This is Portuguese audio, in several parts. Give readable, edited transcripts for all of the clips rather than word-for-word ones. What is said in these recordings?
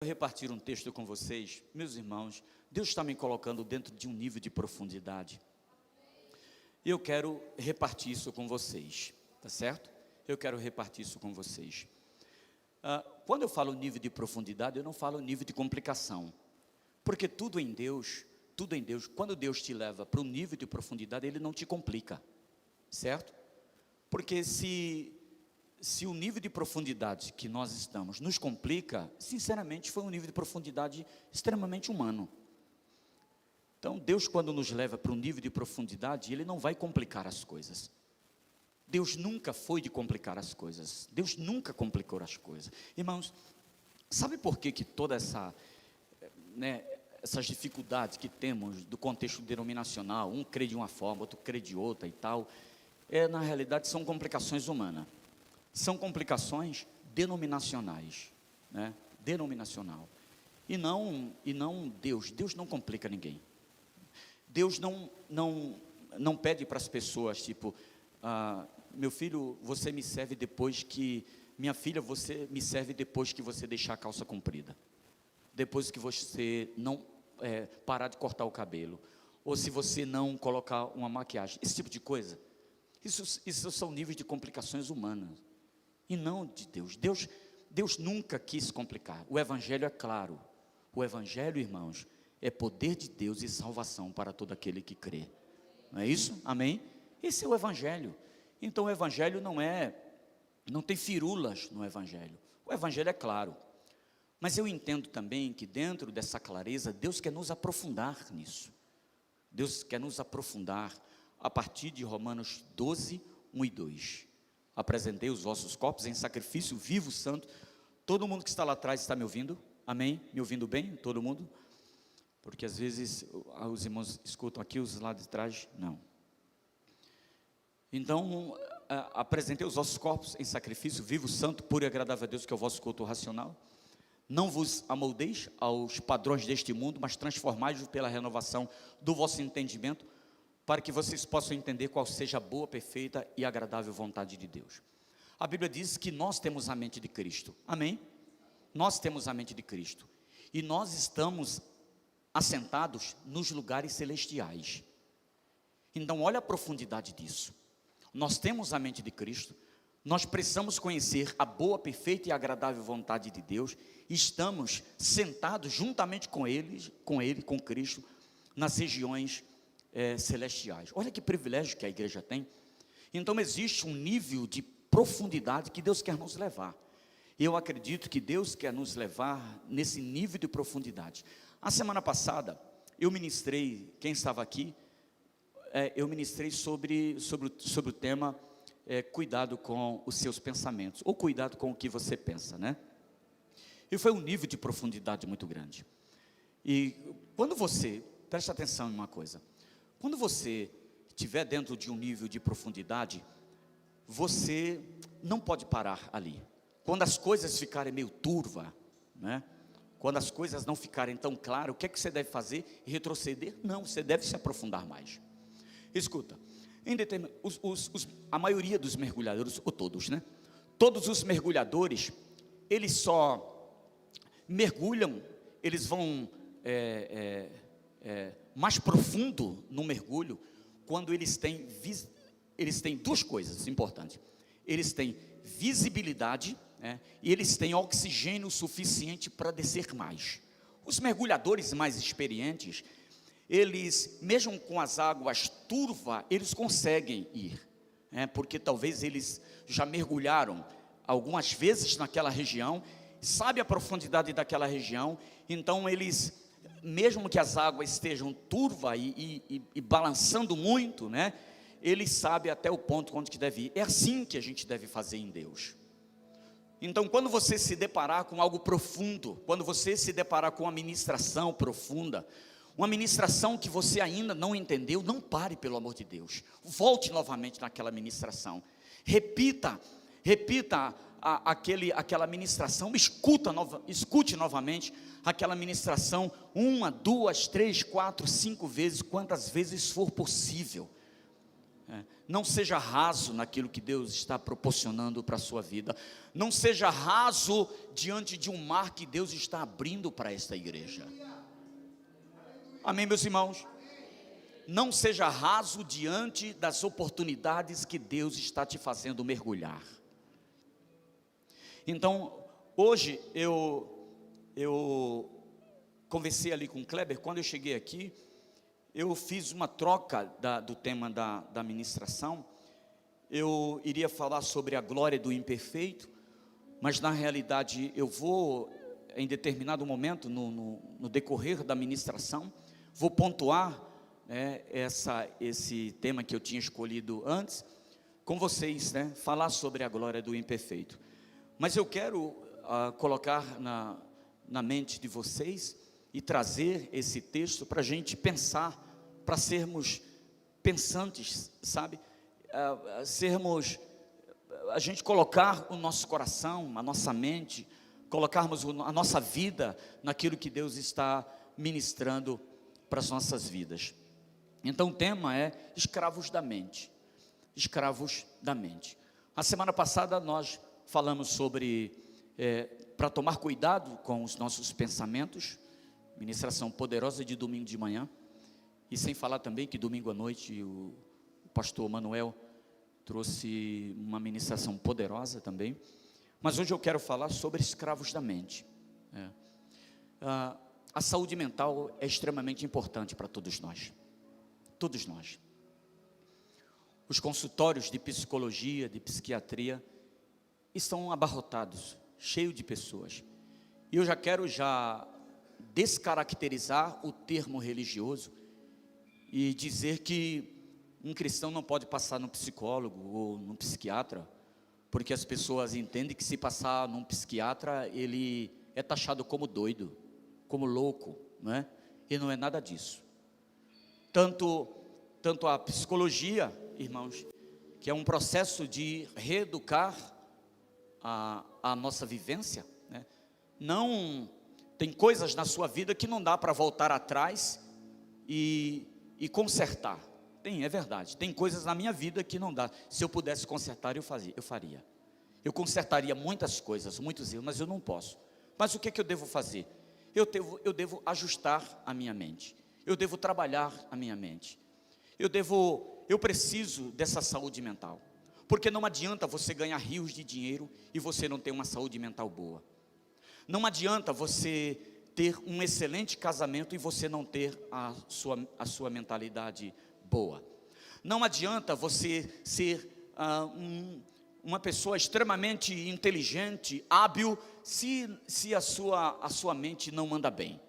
Repartir um texto com vocês, meus irmãos. Deus está me colocando dentro de um nível de profundidade, e eu quero repartir isso com vocês, tá certo? Eu quero repartir isso com vocês. Quando eu falo nível de profundidade, eu não falo nível de complicação, porque tudo em Deus, quando Deus te leva para um nível de profundidade, Ele não te complica, certo? Porque se o nível de profundidade que nós estamos nos complica, sinceramente foi um nível de profundidade extremamente humano. Então Deus, quando nos leva para um nível de profundidade, Ele não vai complicar as coisas. Deus nunca foi de complicar as coisas. Deus nunca complicou as coisas. Irmãos, sabe por que toda essas dificuldades que temos do contexto denominacional, um crê de uma forma, outro crê de outra e tal, na realidade são complicações humanas. São complicações denominacionais, né? Denominacional. E não Deus. Deus não complica ninguém. Deus não pede para as pessoas, tipo, meu filho, você me serve depois que... Minha filha, você me serve depois que você deixar a calça comprida. Depois que você não parar de cortar o cabelo. Ou se você não colocar uma maquiagem. Esse tipo de coisa. Isso são níveis de complicações humanas. E não de Deus. Deus nunca quis complicar. O Evangelho é claro. O Evangelho, irmãos, é poder de Deus e salvação para todo aquele que crê. Não é isso? Amém? Esse é o Evangelho. Então o Evangelho não tem firulas no Evangelho. O Evangelho é claro. Mas eu entendo também que dentro dessa clareza, Deus quer nos aprofundar nisso. Deus quer nos aprofundar a partir de Romanos 12, 1 e 2. Apresentei os vossos corpos em sacrifício vivo, santo. Todo mundo que está lá atrás está me ouvindo? Amém? Me ouvindo bem? Todo mundo? Porque às vezes os irmãos escutam aqui, os lá de trás, não. Então, apresentei os vossos corpos em sacrifício vivo, santo, puro e agradável a Deus, que é o vosso culto racional. Não vos amoldeis aos padrões deste mundo, mas transformai-vos pela renovação do vosso entendimento, para que vocês possam entender qual seja a boa, perfeita e agradável vontade de Deus. A Bíblia diz que nós temos a mente de Cristo, amém? Nós temos a mente de Cristo, e nós estamos assentados nos lugares celestiais. Então olha a profundidade disso. Nós temos a mente de Cristo, nós precisamos conhecer a boa, perfeita e agradável vontade de Deus, e estamos sentados juntamente com Cristo, nas regiões celestiais. Olha que privilégio que a igreja tem. Então existe um nível de profundidade que Deus quer nos levar. Eu acredito que Deus quer nos levar nesse nível de profundidade. A semana passada eu ministrei, quem estava aqui, eu ministrei sobre o tema cuidado com os seus pensamentos, ou cuidado com o que você pensa, né? E foi um nível de profundidade muito grande. E quando você, preste atenção em uma coisa, quando você estiver dentro de um nível de profundidade, você não pode parar ali. Quando as coisas ficarem meio turva, né? Quando as coisas não ficarem tão claras, o que é que você deve fazer? Retroceder? Não, você deve se aprofundar mais. Escuta, a maioria dos mergulhadores, ou todos, né? Todos os mergulhadores, eles só mergulham, eles vão mais profundo no mergulho, quando eles têm duas coisas importantes. Eles têm visibilidade, e eles têm oxigênio suficiente para descer mais. Os mergulhadores mais experientes, eles, mesmo com as águas turvas, eles conseguem ir, porque talvez eles já mergulharam algumas vezes naquela região, sabe a profundidade daquela região, então eles, mesmo que as águas estejam turvas e balançando muito, né, eles sabem até o ponto onde que deve ir. É assim que a gente deve fazer em Deus. Então quando você se deparar com algo profundo, quando você se deparar com uma ministração profunda, uma ministração que você ainda não entendeu, não pare, pelo amor de Deus. Volte novamente naquela ministração. Repita aquela ministração, escute novamente aquela ministração 1, 2, 3, 4, 5 vezes, quantas vezes for possível. Não seja raso naquilo que Deus está proporcionando para a sua vida. Não seja raso diante de um mar que Deus está abrindo para esta igreja. Amém, meus irmãos? Não seja raso diante das oportunidades que Deus está te fazendo mergulhar. Então, hoje eu conversei ali com o Kleber. Quando eu cheguei aqui, eu fiz uma troca do tema da ministração. Eu iria falar sobre a glória do imperfeito, mas na realidade eu vou, em determinado momento, no decorrer da ministração, vou pontuar esse tema que eu tinha escolhido antes, com vocês, falar sobre a glória do imperfeito. Mas eu quero colocar na mente de vocês e trazer esse texto para a gente pensar, para sermos pensantes, sabe? A gente colocar o nosso coração, a nossa mente, colocarmos a nossa vida naquilo que Deus está ministrando para as nossas vidas. Então o tema é escravos da mente. Escravos da mente. A semana passada nós falamos sobre para tomar cuidado com os nossos pensamentos, ministração poderosa de domingo de manhã, e sem falar também que domingo à noite o pastor Manuel trouxe uma ministração poderosa também. Mas hoje eu quero falar sobre escravos da mente. A saúde mental é extremamente importante para todos nós. Todos nós. Os consultórios de psicologia, de psiquiatria, estão abarrotados, cheios de pessoas. E eu já quero descaracterizar o termo religioso e dizer que um cristão não pode passar no psicólogo ou no psiquiatra, porque as pessoas entendem que se passar num psiquiatra, ele é taxado como doido, como louco, não é? E não é nada disso. Tanto a psicologia, irmãos, que é um processo de reeducar a nossa vivência, né? Não tem coisas na sua vida que não dá para voltar atrás e consertar. É verdade. Tem coisas na minha vida que não dá. Se eu pudesse consertar, eu faria. Eu consertaria muitas coisas, muitos erros, mas eu não posso. Mas o que eu devo fazer? Eu devo ajustar a minha mente. Eu devo trabalhar a minha mente. Eu preciso dessa saúde mental. Porque não adianta você ganhar rios de dinheiro e você não ter uma saúde mental boa. Não adianta você ter um excelente casamento e você não ter a sua mentalidade boa. Não adianta você ser uma pessoa extremamente inteligente, hábil, se a sua mente não anda bem.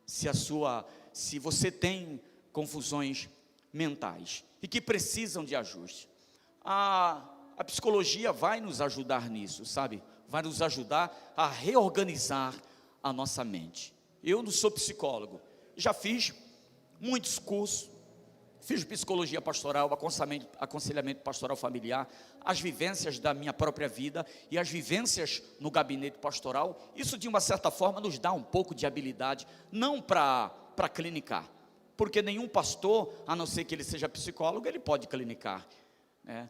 Se você tem confusões mentais e que precisam de ajuste. A psicologia vai nos ajudar nisso, sabe? Vai nos ajudar a reorganizar a nossa mente. Eu não sou psicólogo, já fiz muitos cursos, fiz psicologia pastoral, aconselhamento pastoral familiar, as vivências da minha própria vida e as vivências no gabinete pastoral. Isso de uma certa forma nos dá um pouco de habilidade, não para clinicar, porque nenhum pastor, a não ser que ele seja psicólogo, ele pode clinicar, né?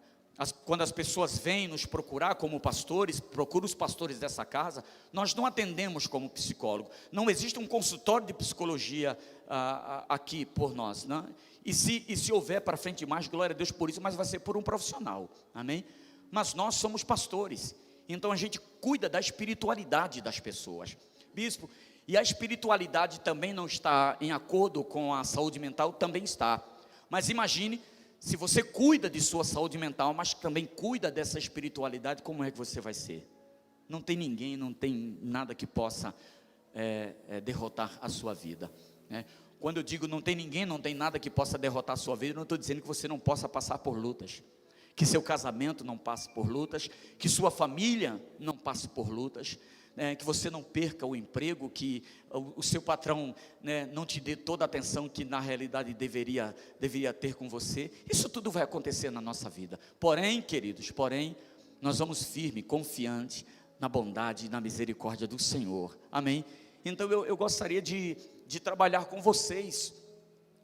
Quando as pessoas vêm nos procurar como pastores, procuram os pastores dessa casa, nós não atendemos como psicólogo. Não existe um consultório de psicologia aqui por nós, né? E se houver para frente mais, glória a Deus por isso, mas vai ser por um profissional, amém? Mas nós somos pastores, então a gente cuida da espiritualidade das pessoas. Bispo, e a espiritualidade também não está em acordo com a saúde mental? Também está. Mas imagine, se você cuida de sua saúde mental, mas também cuida dessa espiritualidade, como é que você vai ser? Não tem ninguém, não tem nada que possa derrotar a sua vida, né? Quando eu digo não tem ninguém, não tem nada que possa derrotar a sua vida, eu não estou dizendo que você não possa passar por lutas, que seu casamento não passe por lutas, que sua família não passe por lutas, que você não perca o emprego, que o seu patrão, não te dê toda a atenção que na realidade deveria ter com você. Isso tudo vai acontecer na nossa vida. Porém, queridos, nós vamos firme, confiante na bondade e na misericórdia do Senhor, amém? Então eu gostaria de trabalhar com vocês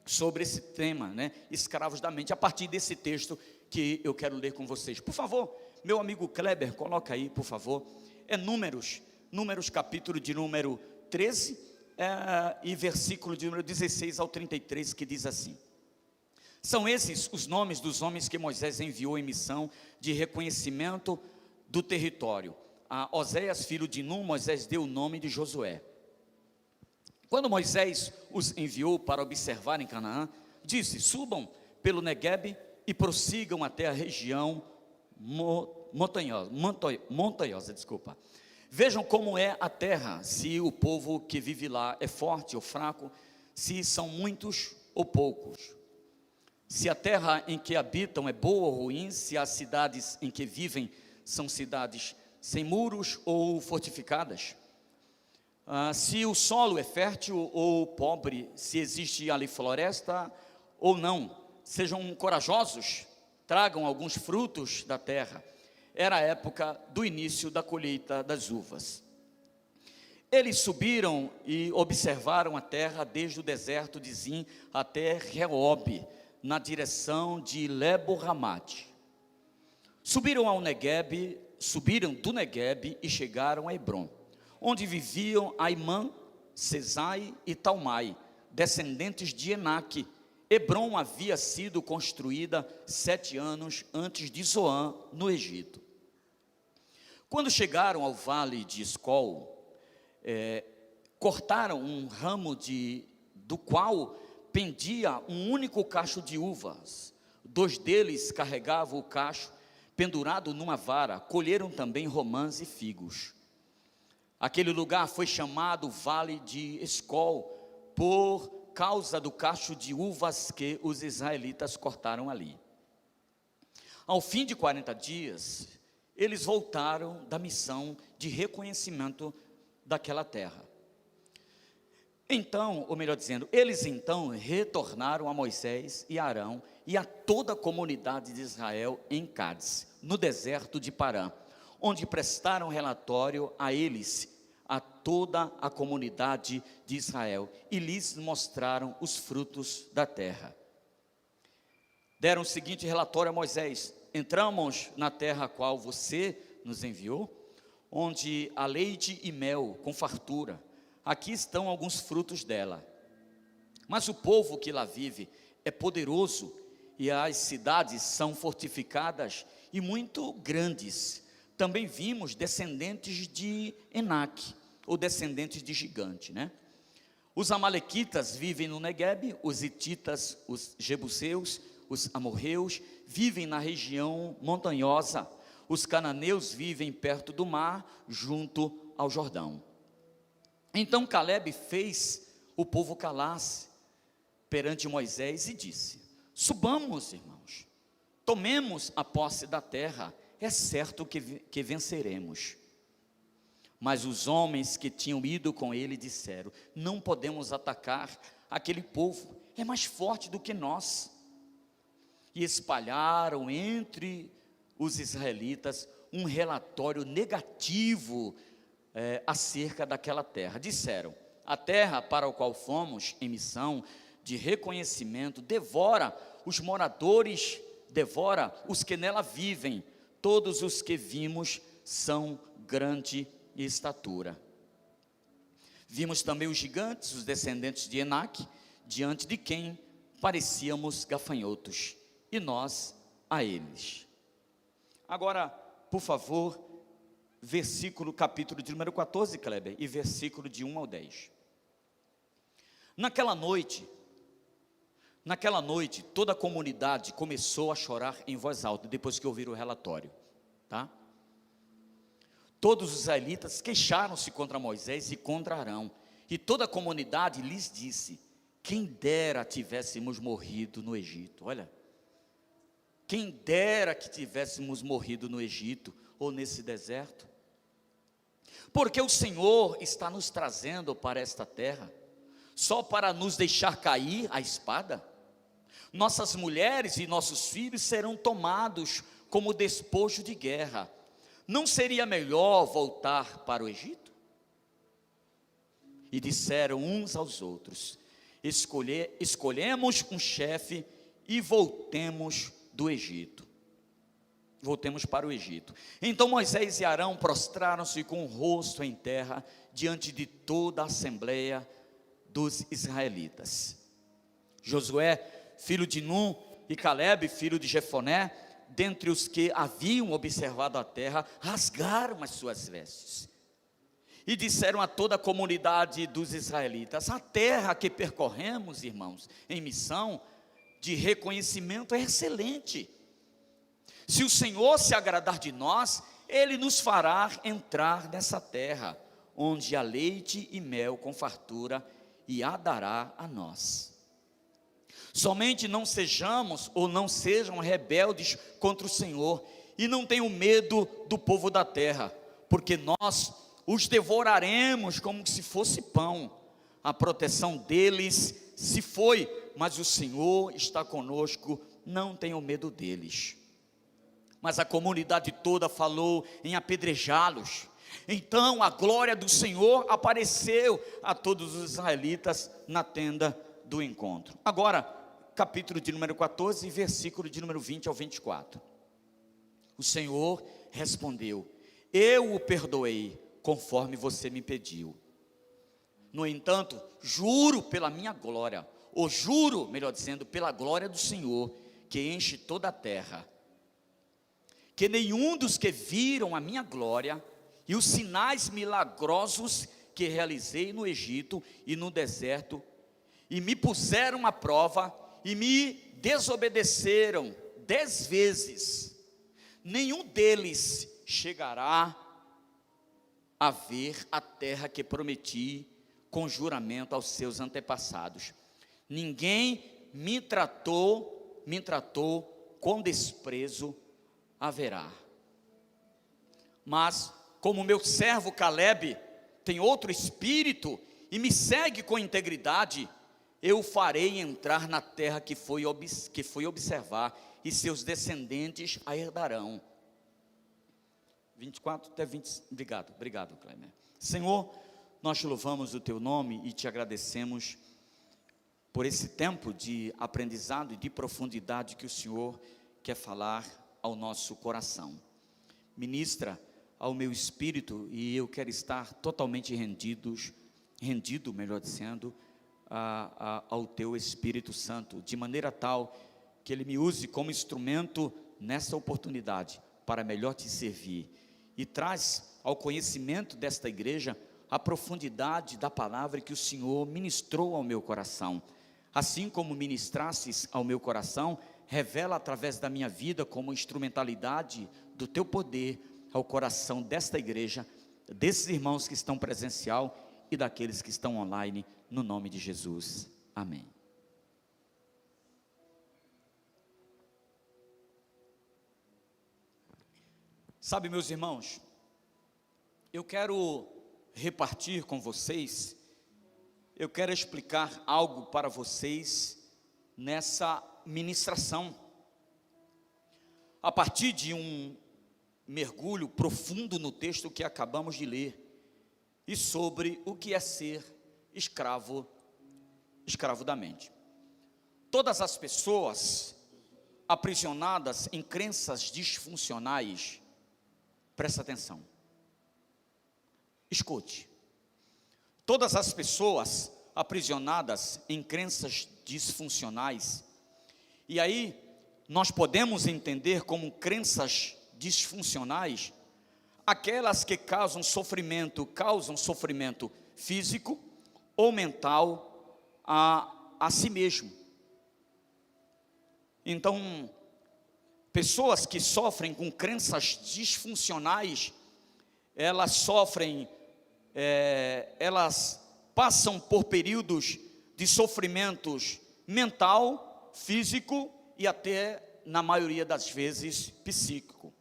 sobre esse tema, escravos da mente, a partir desse texto que eu quero ler com vocês. Por favor, meu amigo Kleber, coloca aí, por favor. É Números capítulo de número 13, e versículo de número 16 ao 33, que diz assim: são esses os nomes dos homens que Moisés enviou em missão de reconhecimento do território. A Oséias, filho de Num, Moisés deu o nome de Josué. Quando Moisés os enviou para observar em Canaã, disse: subam pelo Neguebe e prossigam até a região montanhosa. Vejam como é a terra, se o povo que vive lá é forte ou fraco, se são muitos ou poucos, se a terra em que habitam é boa ou ruim, se as cidades em que vivem são cidades sem muros ou fortificadas, se o solo é fértil ou pobre, se existe ali floresta ou não. Sejam corajosos, tragam alguns frutos da terra. Era a época do início da colheita das uvas. Eles subiram e observaram a terra desde o deserto de Zim até Reob, na direção de Lebo-Ramate. Subiram do Neguebe e chegaram a Hebrom, onde viviam Aimã, Sesai e Talmai, descendentes de Enaque. Hebrom havia sido construída 7 anos antes de Zoã, no Egito. Quando chegaram ao vale de Escol, cortaram um ramo do qual pendia um único cacho de uvas. 2 deles carregavam o cacho pendurado numa vara. Colheram também romãs e figos. Aquele lugar foi chamado Vale de Escol por causa do cacho de uvas que os israelitas cortaram ali. Ao fim de 40 dias, eles voltaram da missão de reconhecimento daquela terra. Então, ou melhor dizendo, eles então retornaram a Moisés e Arão e a toda a comunidade de Israel em Cádiz, no deserto de Parã, onde prestaram relatório a eles, a toda a comunidade de Israel, e lhes mostraram os frutos da terra. Deram o seguinte relatório a Moisés: entramos na terra a qual você nos enviou, onde há leite e mel com fartura. Aqui estão alguns frutos dela. Mas o povo que lá vive é poderoso, e as cidades são fortificadas e muito grandes. Também vimos descendentes de Enaque, ou descendentes de gigante, né? Os amalequitas vivem no Neguebe, os hititas, os jebuseus, os amorreus vivem na região montanhosa, os cananeus vivem perto do mar, junto ao Jordão. Então Caleb fez o povo calar-se perante Moisés e disse: subamos, irmãos, tomemos a posse da terra, é certo que venceremos. Mas os homens que tinham ido com ele disseram: não podemos atacar aquele povo, é mais forte do que nós. E espalharam entre os israelitas um relatório negativo acerca daquela terra. Disseram: a terra para a qual fomos em missão de reconhecimento devora os moradores, devora os que nela vivem. Todos os que vimos são grande estatura. Vimos também os gigantes, os descendentes de Enaque, diante de quem parecíamos gafanhotos, e nós a eles. Agora, por favor, capítulo de número 14, Kleber, e versículo de 1 ao 10. Naquela noite, toda a comunidade começou a chorar em voz alta, depois que ouviram o relatório, tá? Todos os israelitas queixaram-se contra Moisés e contra Arão, e toda a comunidade lhes disse: quem dera tivéssemos morrido no Egito. Olha, quem dera que tivéssemos morrido no Egito, ou nesse deserto, porque o Senhor está nos trazendo para esta terra, só para nos deixar cair a espada. Nossas mulheres e nossos filhos serão tomados como despojo de guerra. Não seria melhor voltar para o Egito? E disseram uns aos outros: escolhemos um chefe e voltemos do Egito. voltemos para o Egito. Então Moisés e Arão prostraram-se com o rosto em terra, diante de toda a assembleia dos israelitas. Josué, filho de Num, e Calebe, filho de Jefoné, dentre os que haviam observado a terra, rasgaram as suas vestes, e disseram a toda a comunidade dos israelitas: a terra que percorremos, irmãos, em missão de reconhecimento é excelente. Se o Senhor se agradar de nós, Ele nos fará entrar nessa terra, onde há leite e mel com fartura, e a dará a nós. Somente não sejamos ou não sejam rebeldes contra o Senhor, e não tenham medo do povo da terra, porque nós os devoraremos como se fosse pão. A proteção deles se foi, mas o Senhor está conosco, não tenham medo deles. Mas a comunidade toda falou em apedrejá-los. Então a glória do Senhor apareceu a todos os israelitas na tenda do encontro. Agora, capítulo de número 14, versículo de número 20 ao 24. O Senhor respondeu: eu o perdoei, conforme você me pediu. No entanto, juro pela minha glória, ou juro, melhor dizendo, pela glória do Senhor, que enche toda a terra, que nenhum dos que viram a minha glória e os sinais milagrosos que realizei no Egito e no deserto, e me puseram à prova, e me desobedeceram 10 vezes, nenhum deles chegará a ver a terra que prometi com juramento aos seus antepassados. Ninguém me tratou com desprezo haverá. Mas como meu servo Calebe tem outro espírito e me segue com integridade, eu farei entrar na terra que foi observar, e seus descendentes a herdarão. 24 até 20, obrigado Cleber. Senhor, nós te louvamos o teu nome e te agradecemos por esse tempo de aprendizado e de profundidade que o Senhor quer falar ao nosso coração. Ministra ao meu espírito, e eu quero estar totalmente rendido, melhor dizendo, ao teu Espírito Santo, de maneira tal que ele me use como instrumento nessa oportunidade para melhor te servir, e traz ao conhecimento desta igreja a profundidade da palavra que o Senhor ministrou ao meu coração. Assim como ministrastes ao meu coração, revela através da minha vida como instrumentalidade do teu poder ao coração desta igreja, desses irmãos que estão presencial e daqueles que estão online, no nome de Jesus, amém. Sabe, meus irmãos, eu quero repartir com vocês, eu quero explicar algo para vocês nessa ministração, a partir de um mergulho profundo no texto que acabamos de ler, e sobre o que é ser escravo da mente. Todas as pessoas aprisionadas em crenças disfuncionais, presta atenção, escute, todas as pessoas aprisionadas em crenças disfuncionais, e aí nós podemos entender como crenças disfuncionais aquelas que causam sofrimento físico ou mental a si mesmo. Então, pessoas que sofrem com crenças disfuncionais, elas passam por períodos de sofrimentos mental, físico e até, na maioria das vezes, psíquico.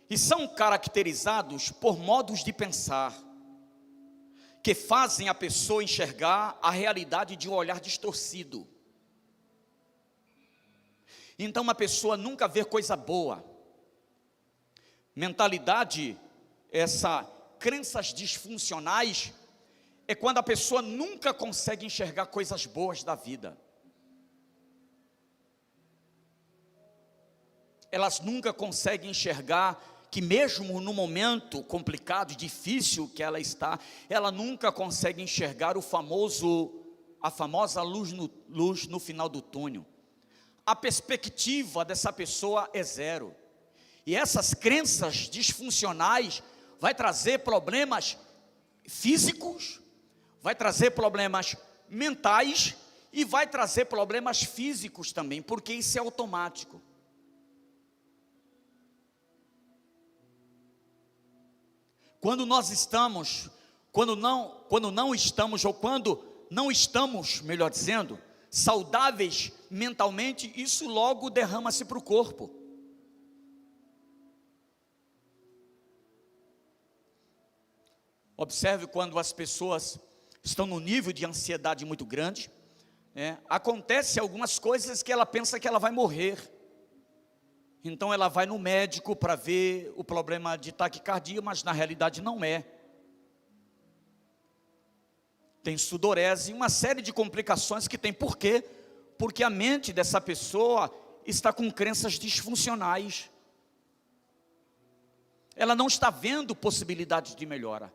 E são caracterizados por modos de pensar que fazem a pessoa enxergar a realidade de um olhar distorcido. Então a pessoa nunca vê coisa boa. Mentalidade, crenças disfuncionais, é quando a pessoa nunca consegue enxergar coisas boas da vida. elas nunca conseguem enxergar que mesmo no momento complicado, difícil que ela está, ela nunca consegue enxergar a famosa luz no final do túnel. A perspectiva dessa pessoa é zero. E essas crenças disfuncionais vai trazer problemas físicos, vai trazer problemas mentais e vai trazer problemas físicos também, porque isso é automático. Quando não estamos, melhor dizendo, saudáveis mentalmente, isso logo derrama-se para o corpo. Observe quando as pessoas estão num nível de ansiedade muito grande, acontece algumas coisas que ela pensa que ela vai morrer. Então ela vai no médico para ver o problema de taquicardia, mas na realidade não é. Tem sudorese, uma série de complicações que tem. Por quê? Porque a mente dessa pessoa está com crenças disfuncionais. Ela não está vendo possibilidades de melhora.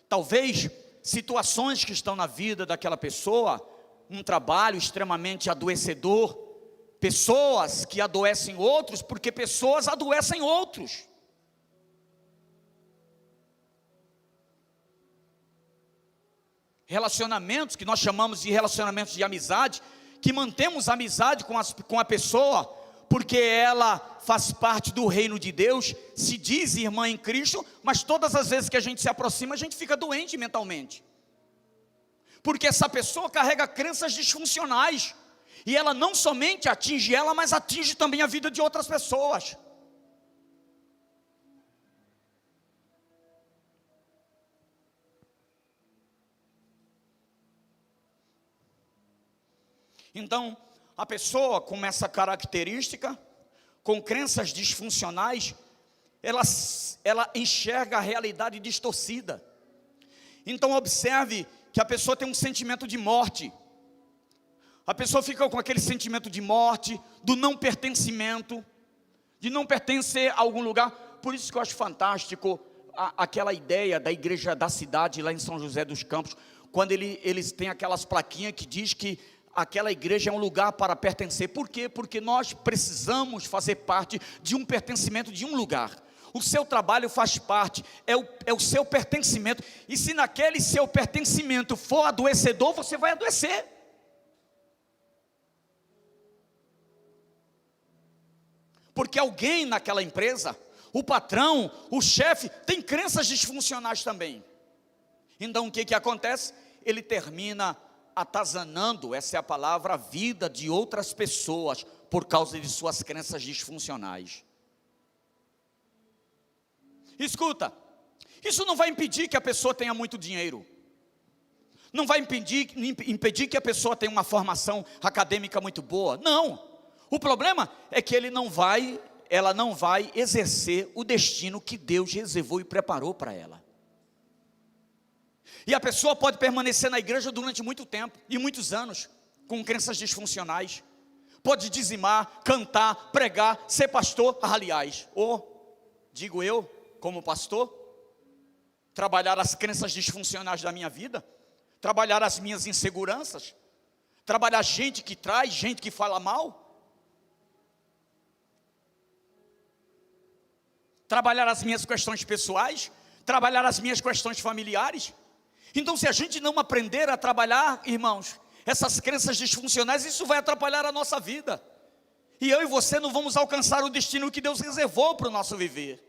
Talvez situações que estão na vida daquela pessoa, um trabalho extremamente adoecedor, pessoas que adoecem outros, porque pessoas adoecem outros. Relacionamentos que nós chamamos de relacionamentos de amizade, que mantemos amizade com a pessoa, porque ela faz parte do reino de Deus, se diz irmã em Cristo, mas todas as vezes que a gente se aproxima, a gente fica doente mentalmente. Porque essa pessoa carrega crenças disfuncionais, e ela não somente atinge ela, mas atinge também a vida de outras pessoas. Então, a pessoa com essa característica, com crenças disfuncionais, ela enxerga a realidade distorcida. Então observe que a pessoa tem um sentimento de morte. A pessoa fica com aquele sentimento de morte, do não pertencimento, de não pertencer a algum lugar. Por isso que eu acho fantástico aquela ideia da igreja da cidade lá em São José dos Campos, quando eles têm aquelas plaquinhas que diz que aquela igreja é um lugar para pertencer. Por quê? Porque nós precisamos fazer parte de um pertencimento de um lugar. O seu trabalho faz parte, é o seu pertencimento. E se naquele seu pertencimento for adoecedor, você vai adoecer. Porque alguém naquela empresa, o patrão, o chefe, tem crenças disfuncionais também. Então o que acontece? Ele termina atazanando, essa é a palavra, a vida de outras pessoas, por causa de suas crenças disfuncionais. Escuta, isso não vai impedir que a pessoa tenha muito dinheiro, não vai impedir que a pessoa tenha uma formação acadêmica muito boa, não. O problema é que ela não vai exercer o destino que Deus reservou e preparou para ela. E a pessoa pode permanecer na igreja durante muito tempo, e muitos anos, com crenças disfuncionais. Pode dizimar, cantar, pregar, ser pastor, aliás, digo eu, como pastor, trabalhar as crenças disfuncionais da minha vida, trabalhar as minhas inseguranças, trabalhar gente que traz, gente que fala mal, trabalhar as minhas questões pessoais, trabalhar as minhas questões familiares. Então se a gente não aprender a trabalhar, irmãos, essas crenças disfuncionais, isso vai atrapalhar a nossa vida. E eu e você não vamos alcançar o destino que Deus reservou para o nosso viver.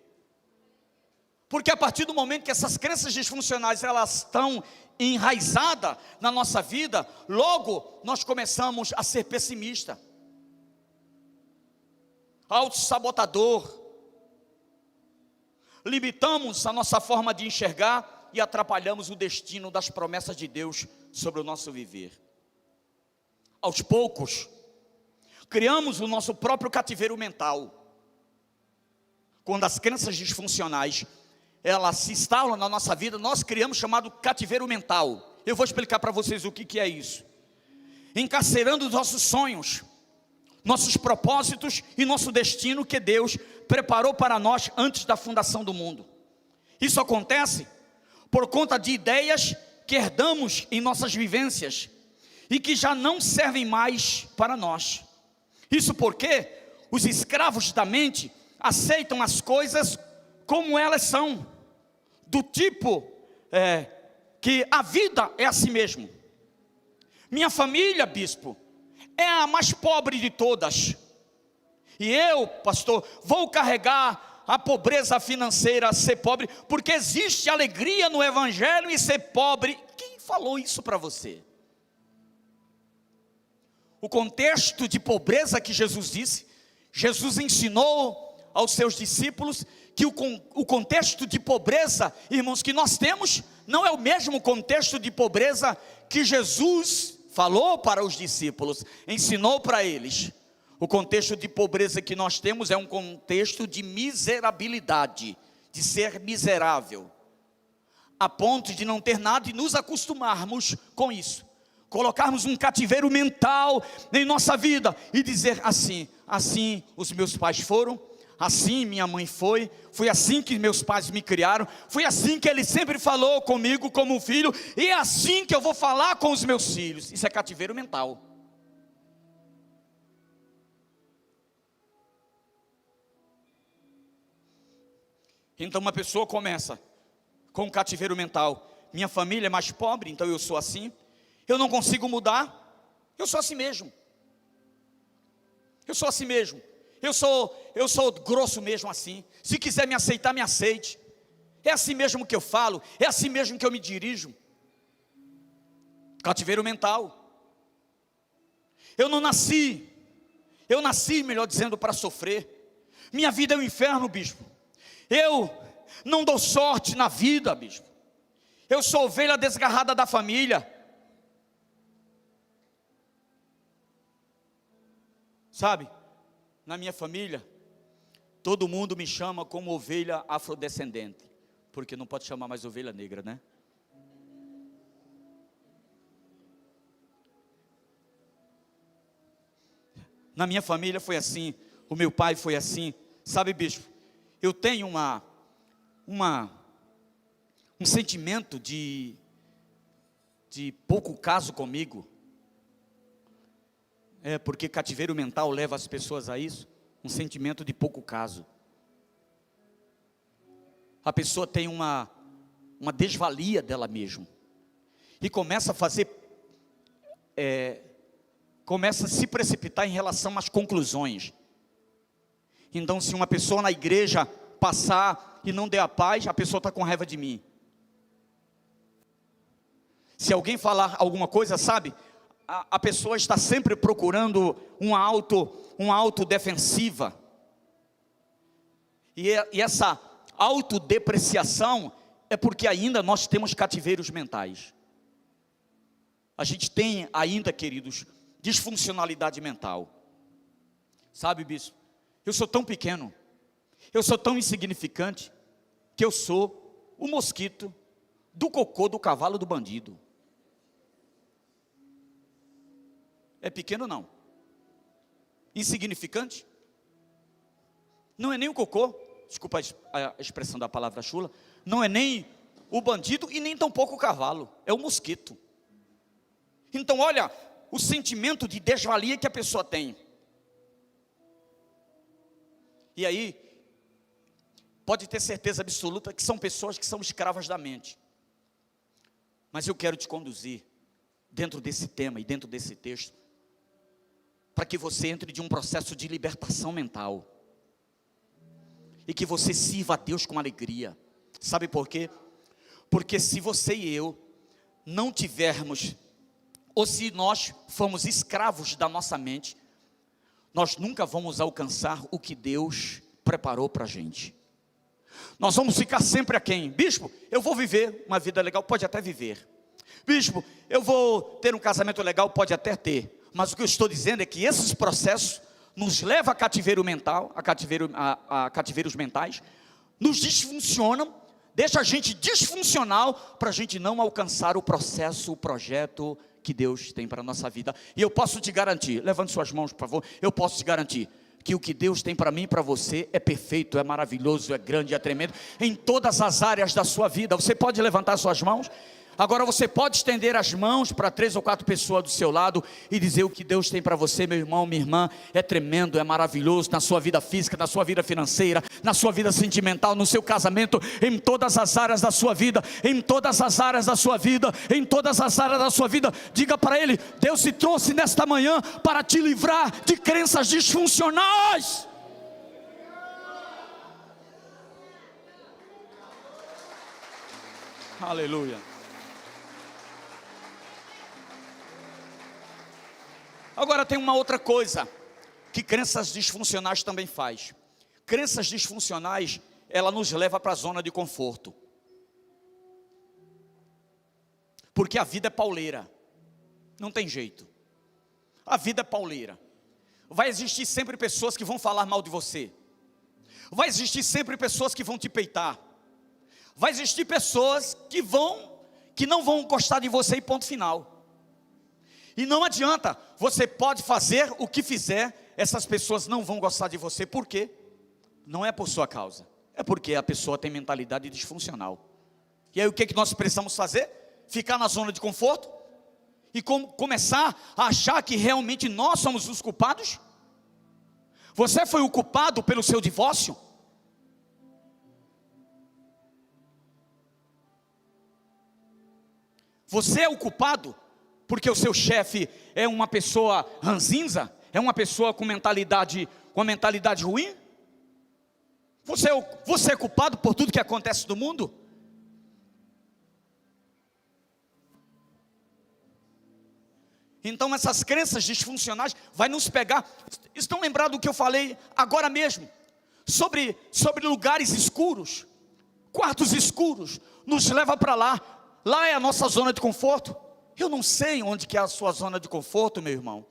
Porque a partir do momento que essas crenças disfuncionais, elas estão enraizadas na nossa vida, logo nós começamos a ser pessimista, autossabotador, limitamos a nossa forma de enxergar e atrapalhamos o destino das promessas de Deus sobre o nosso viver. Aos poucos, criamos o nosso próprio cativeiro mental. Quando as crenças disfuncionais, elas se instalam na nossa vida, nós criamos o chamado cativeiro mental. Eu vou explicar para vocês o que é isso. Encarcerando os nossos sonhos, nossos propósitos e nosso destino que Deus preparou para nós antes da fundação do mundo. Isso acontece por conta de ideias que herdamos em nossas vivências e que já não servem mais para nós. Isso porque os escravos da mente aceitam as coisas como elas são, do tipo que a vida é assim mesmo. Minha família, bispo, é a mais pobre de todas, e eu, pastor, vou carregar a pobreza financeira, ser pobre, porque existe alegria no evangelho e ser pobre. Quem falou isso para você? O contexto de pobreza que Jesus disse, Jesus ensinou aos seus discípulos que o contexto de pobreza, irmãos, que nós temos, não é o mesmo contexto de pobreza que Jesus falou para os discípulos, ensinou para eles. O contexto de pobreza que nós temos é um contexto de miserabilidade, de ser miserável, a ponto de não ter nada e nos acostumarmos com isso, colocarmos um cativeiro mental em nossa vida e dizer assim os meus pais foram, assim minha mãe foi assim que meus pais me criaram, foi assim que ele sempre falou comigo como um filho, e é assim que eu vou falar com os meus filhos. Isso é cativeiro mental. Então uma pessoa começa com um cativeiro mental: minha família é mais pobre, então eu sou assim, eu não consigo mudar, eu sou assim mesmo, eu sou assim mesmo, eu sou grosso mesmo assim, se quiser me aceitar, me aceite, é assim mesmo que eu falo, é assim mesmo que eu me dirijo. Cativeiro mental. Eu nasci, melhor dizendo, para sofrer. Minha vida é um inferno, bispo. Eu não dou sorte na vida, bispo. Eu sou ovelha desgarrada da família. Sabe, na minha família, todo mundo me chama como ovelha afrodescendente, porque não pode chamar mais ovelha negra, né? Na minha família foi assim, o meu pai foi assim. Sabe, bispo, eu tenho um sentimento de pouco caso comigo. Porque cativeiro mental leva as pessoas a isso, um sentimento de pouco caso. A pessoa tem uma desvalia dela mesma, e começa a fazer, começa a se precipitar em relação às conclusões. Então, se uma pessoa na igreja passar e não der a paz, a pessoa está com raiva de mim. Se alguém falar alguma coisa, sabe, a pessoa está sempre procurando uma autodefensiva. E essa autodepreciação é porque ainda nós temos cativeiros mentais. A gente tem ainda, queridos, disfuncionalidade mental. Sabe, bispo, eu sou tão pequeno, eu sou tão insignificante, que eu sou o mosquito do cocô do cavalo do bandido. É pequeno não? Insignificante? Não é nem o cocô, desculpa a expressão da palavra chula, não é nem o bandido e nem tampouco o cavalo, é o mosquito. Então olha o sentimento de desvalia que a pessoa tem. E aí, pode ter certeza absoluta que são pessoas que são escravas da mente. Mas eu quero te conduzir dentro desse tema e dentro desse texto, para que você entre de um processo de libertação mental, e que você sirva a Deus com alegria. Sabe por quê? Porque se você e eu não tivermos, ou se nós formos escravos da nossa mente, nós nunca vamos alcançar o que Deus preparou para a gente. Nós vamos ficar sempre aquém. Bispo, eu vou viver uma vida legal, pode até viver. Bispo, eu vou ter um casamento legal, pode até ter. Mas o que eu estou dizendo é que esses processos nos levam a cativeiro mental, a cativeiros mentais, nos disfuncionam, deixa a gente disfuncional, para a gente não alcançar o processo, o projeto que Deus tem para a nossa vida. E eu posso te garantir, levante suas mãos por favor, eu posso te garantir que o que Deus tem para mim e para você é perfeito, é maravilhoso, é grande, é tremendo, em todas as áreas da sua vida. Você pode levantar suas mãos? Agora você pode estender as mãos para 3 ou 4 pessoas do seu lado e dizer: o que Deus tem para você, meu irmão, minha irmã, é tremendo, é maravilhoso, na sua vida física, na sua vida financeira, na sua vida sentimental, no seu casamento, em todas as áreas da sua vida, em todas as áreas da sua vida, em todas as áreas da sua vida. Diga para ele: Deus te trouxe nesta manhã para te livrar de crenças disfuncionais. Aleluia. Agora tem uma outra coisa que crenças disfuncionais também faz. Crenças disfuncionais, ela nos leva para a zona de conforto. Porque a vida é pauleira. Não tem jeito. A vida é pauleira. Vai existir sempre pessoas que vão falar mal de você. Vai existir sempre pessoas que vão te peitar. Vai existir pessoas que não vão gostar de você e ponto final. E não adianta, você pode fazer o que fizer, essas pessoas não vão gostar de você. Por quê? Não é por sua causa, é porque a pessoa tem mentalidade disfuncional. E aí o que nós precisamos fazer? Ficar na zona de conforto? E começar a achar que realmente nós somos os culpados? Você foi o culpado pelo seu divórcio? Você é o culpado porque o seu chefe é uma pessoa ranzinza? É uma pessoa com mentalidade ruim? Você é culpado por tudo que acontece no mundo? Então essas crenças disfuncionais vai nos pegar. Estão lembrados do que eu falei agora mesmo? Sobre lugares escuros, quartos escuros, nos leva para lá. Lá é a nossa zona de conforto. Eu não sei onde que é a sua zona de conforto, meu irmão.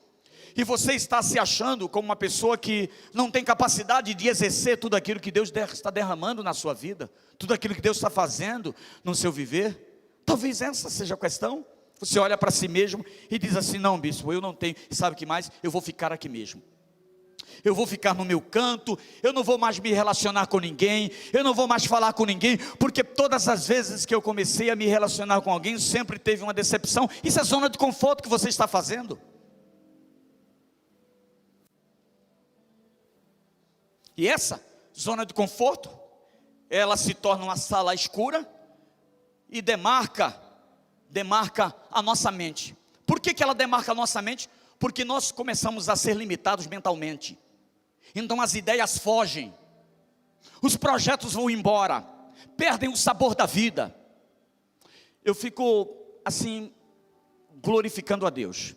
E você está se achando como uma pessoa que não tem capacidade de exercer tudo aquilo que Deus está derramando na sua vida, tudo aquilo que Deus está fazendo no seu viver. Talvez essa seja a questão. Você olha para si mesmo e diz assim: não, bispo, eu não tenho. E sabe o que mais? Eu vou ficar aqui mesmo. Eu vou ficar no meu canto, eu não vou mais me relacionar com ninguém, eu não vou mais falar com ninguém, porque todas as vezes que eu comecei a me relacionar com alguém, sempre teve uma decepção. Isso é zona de conforto que você está fazendo. E essa zona de conforto, ela se torna uma sala escura e demarca a nossa mente. Por que ela demarca a nossa mente? Porque nós começamos a ser limitados mentalmente. Então as ideias fogem, os projetos vão embora, perdem o sabor da vida. Eu fico assim, glorificando a Deus,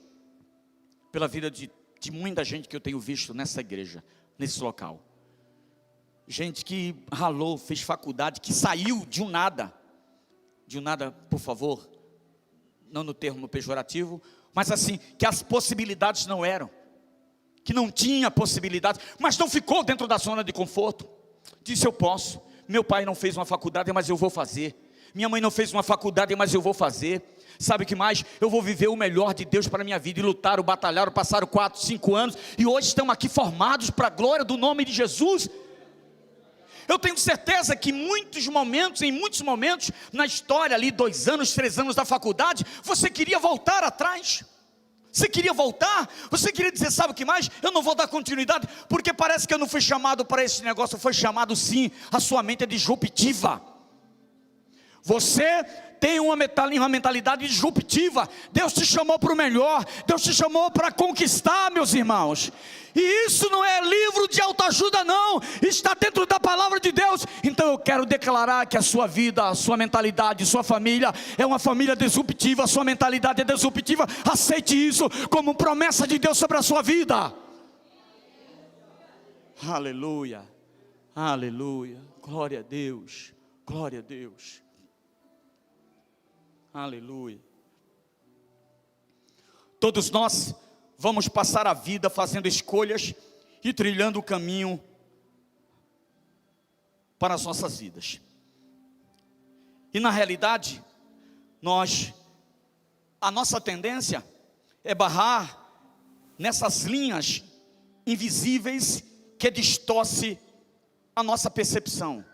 pela vida de muita gente que eu tenho visto nessa igreja, nesse local. Gente que ralou, fez faculdade, que saiu de um nada, por favor, não no termo pejorativo, mas assim, que as possibilidades não eram, que não tinha possibilidade, mas não ficou dentro da zona de conforto. Disse: eu posso. Meu pai não fez uma faculdade, mas eu vou fazer. Minha mãe não fez uma faculdade, mas eu vou fazer. Sabe o que mais? Eu vou viver o melhor de Deus para a minha vida. E lutaram, batalharam, passaram 4, 5 anos, e hoje estão aqui formados para a glória do nome de Jesus. Eu tenho certeza que em muitos momentos, na história ali, 2 anos, 3 anos da faculdade, você queria voltar atrás. Você queria voltar, você queria dizer: sabe o que mais? Eu não vou dar continuidade, porque parece que eu não fui chamado para esse negócio. Foi chamado sim, a sua mente é disruptiva. Você tem uma mentalidade disruptiva. Deus te chamou para o melhor, Deus te chamou para conquistar, meus irmãos. E isso não é livro de autoajuda não, está dentro da palavra de Deus. Então eu quero declarar que a sua vida, a sua mentalidade, sua família é uma família disruptiva. A sua mentalidade é disruptiva. Aceite isso como promessa de Deus sobre a sua vida. Aleluia, aleluia, glória a Deus, glória a Deus, aleluia. Todos nós vamos passar a vida fazendo escolhas e trilhando o caminho para as nossas vidas. E na realidade, a nossa tendência é barrar nessas linhas invisíveis que distorce a nossa percepção.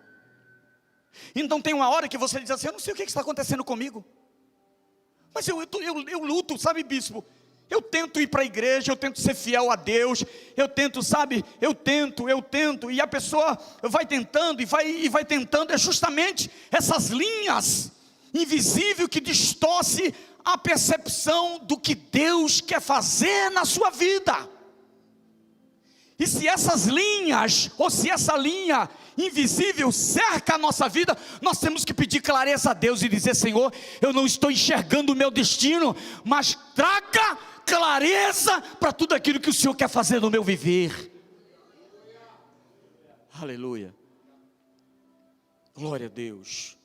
Então tem uma hora que você diz assim: eu não sei o que está acontecendo comigo, mas eu luto, sabe, bispo? Eu tento ir para a igreja, eu tento ser fiel a Deus, eu tento, sabe, eu tento, e a pessoa vai tentando, e vai tentando, é justamente essas linhas invisíveis que distorce a percepção do que Deus quer fazer na sua vida. E se essas linhas, ou se essa linha invisível cerca a nossa vida, nós temos que pedir clareza a Deus e dizer: Senhor, eu não estou enxergando o meu destino, mas traga clareza para tudo aquilo que o Senhor quer fazer no meu viver. Aleluia. Glória a Deus.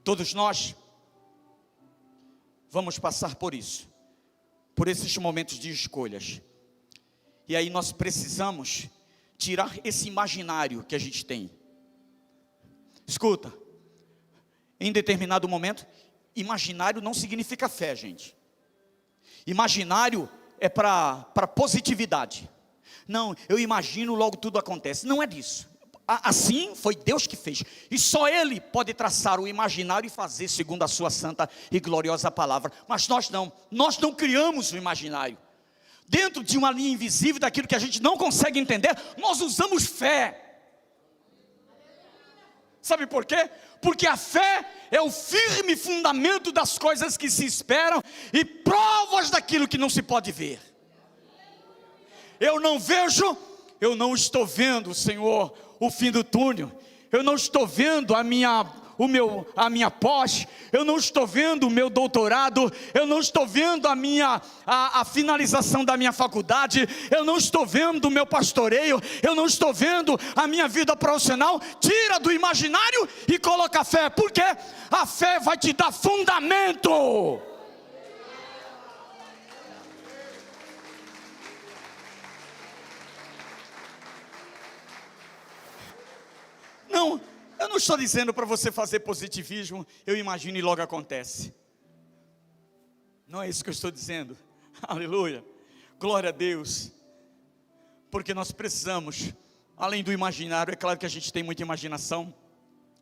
Todos nós vamos passar por isso, por esses momentos de escolhas. E aí nós precisamos tirar esse imaginário que a gente tem. Escuta, em determinado momento, imaginário não significa fé, gente. Imaginário é para positividade. Não, eu imagino, logo tudo acontece. Não é disso. Assim foi Deus que fez, e só Ele pode traçar o imaginário e fazer segundo a sua santa e gloriosa palavra. Mas nós não criamos o imaginário. Dentro de uma linha invisível, daquilo que a gente não consegue entender, nós usamos fé. Sabe por quê? Porque a fé é o firme fundamento das coisas que se esperam e provas daquilo que não se pode ver. Eu não estou vendo, Senhor, o fim do túnel. Eu não estou vendo a minha pós, eu não estou vendo o meu doutorado, eu não estou vendo a finalização da minha faculdade, eu não estou vendo o meu pastoreio, eu não estou vendo a minha vida profissional. Tira do imaginário e coloca a fé, porque a fé vai te dar fundamento. Não, eu não estou dizendo para você fazer positivismo, eu imagino e logo acontece. Não é isso que eu estou dizendo. Aleluia, glória a Deus. Porque nós precisamos, além do imaginário, é claro que a gente tem muita imaginação,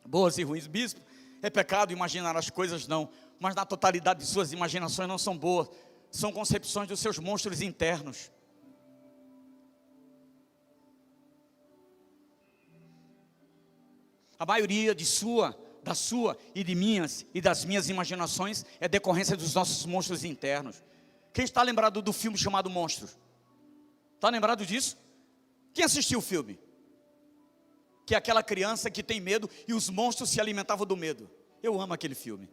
boas e ruins. Bispo, é pecado imaginar as coisas? Não, mas na totalidade de suas imaginações não são boas, são concepções dos seus monstros internos. A maioria da sua e de minhas e das minhas imaginações é decorrência dos nossos monstros internos. Quem está lembrado do filme chamado Monstros? Está lembrado disso? Quem assistiu o filme? Que é aquela criança que tem medo e os monstros se alimentavam do medo. Eu amo aquele filme.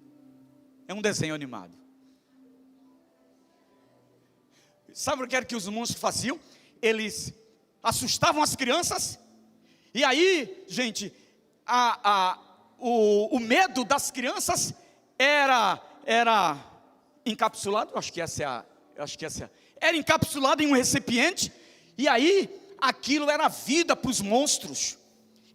É um desenho animado. Sabe o que era que os monstros faziam? Eles assustavam as crianças. E aí, gente, o medo das crianças era encapsulado, era encapsulado em um recipiente, e aí aquilo era vida para os monstros.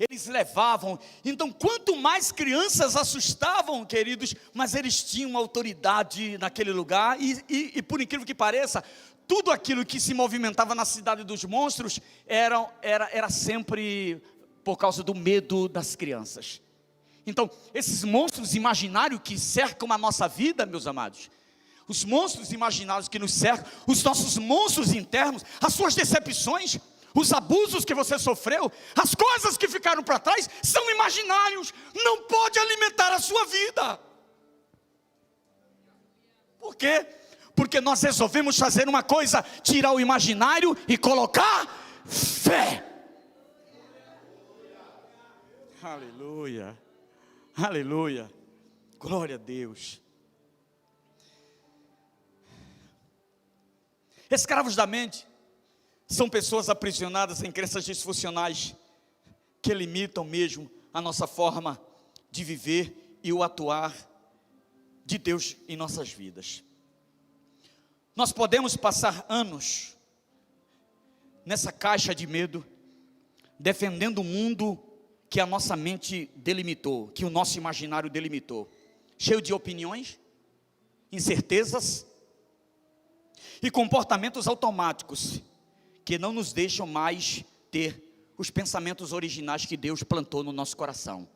Eles levavam. Então, quanto mais crianças assustavam, queridos, mas eles tinham autoridade naquele lugar, e por incrível que pareça, tudo aquilo que se movimentava na cidade dos monstros era sempre por causa do medo das crianças. Então, esses monstros imaginários que cercam a nossa vida, meus amados, os monstros imaginários que nos cercam, os nossos monstros internos, as suas decepções, os abusos que você sofreu, as coisas que ficaram para trás, são imaginários, não pode alimentar a sua vida. Por quê? Porque nós resolvemos fazer uma coisa, tirar o imaginário e colocar fé. Aleluia, aleluia, glória a Deus. Escravos da mente são pessoas aprisionadas em crenças disfuncionais que limitam mesmo a nossa forma de viver e o atuar de Deus em nossas vidas. Nós podemos passar anos nessa caixa de medo, defendendo o mundo que a nossa mente delimitou, que o nosso imaginário delimitou, cheio de opiniões, incertezas e comportamentos automáticos que não nos deixam mais ter os pensamentos originais que Deus plantou no nosso coração.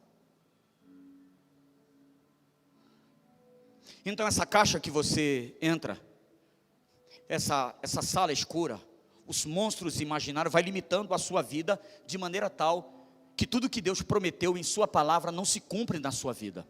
Então essa caixa que você entra, essa sala escura, os monstros imaginários vai limitando a sua vida de maneira tal que tudo que Deus prometeu em sua palavra não se cumpre na sua vida.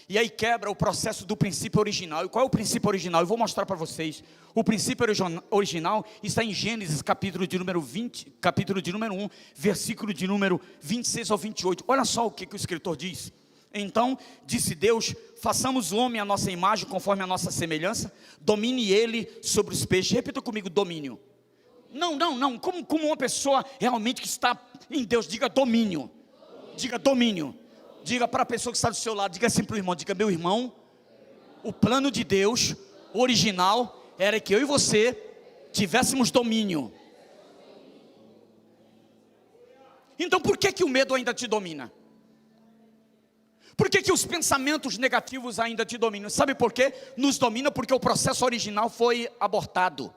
E aí quebra o processo do princípio original. E qual é o princípio original? Eu vou mostrar para vocês. O princípio original está em Gênesis, capítulo de número 1, versículo de número 26 ao 28. Olha só o que o escritor diz. Então disse Deus: façamos o homem à nossa imagem, conforme a nossa semelhança, domine ele sobre os peixes. Repita comigo: domínio. Não, como uma pessoa realmente que está em Deus, diga domínio. Diga domínio. Diga para a pessoa que está do seu lado, diga assim para o irmão, diga: meu irmão, o plano de Deus, original, era que eu e você tivéssemos domínio. Então por que o medo ainda te domina? Por que os pensamentos negativos ainda te dominam? Sabe por quê? Nos domina porque o processo original foi abortado.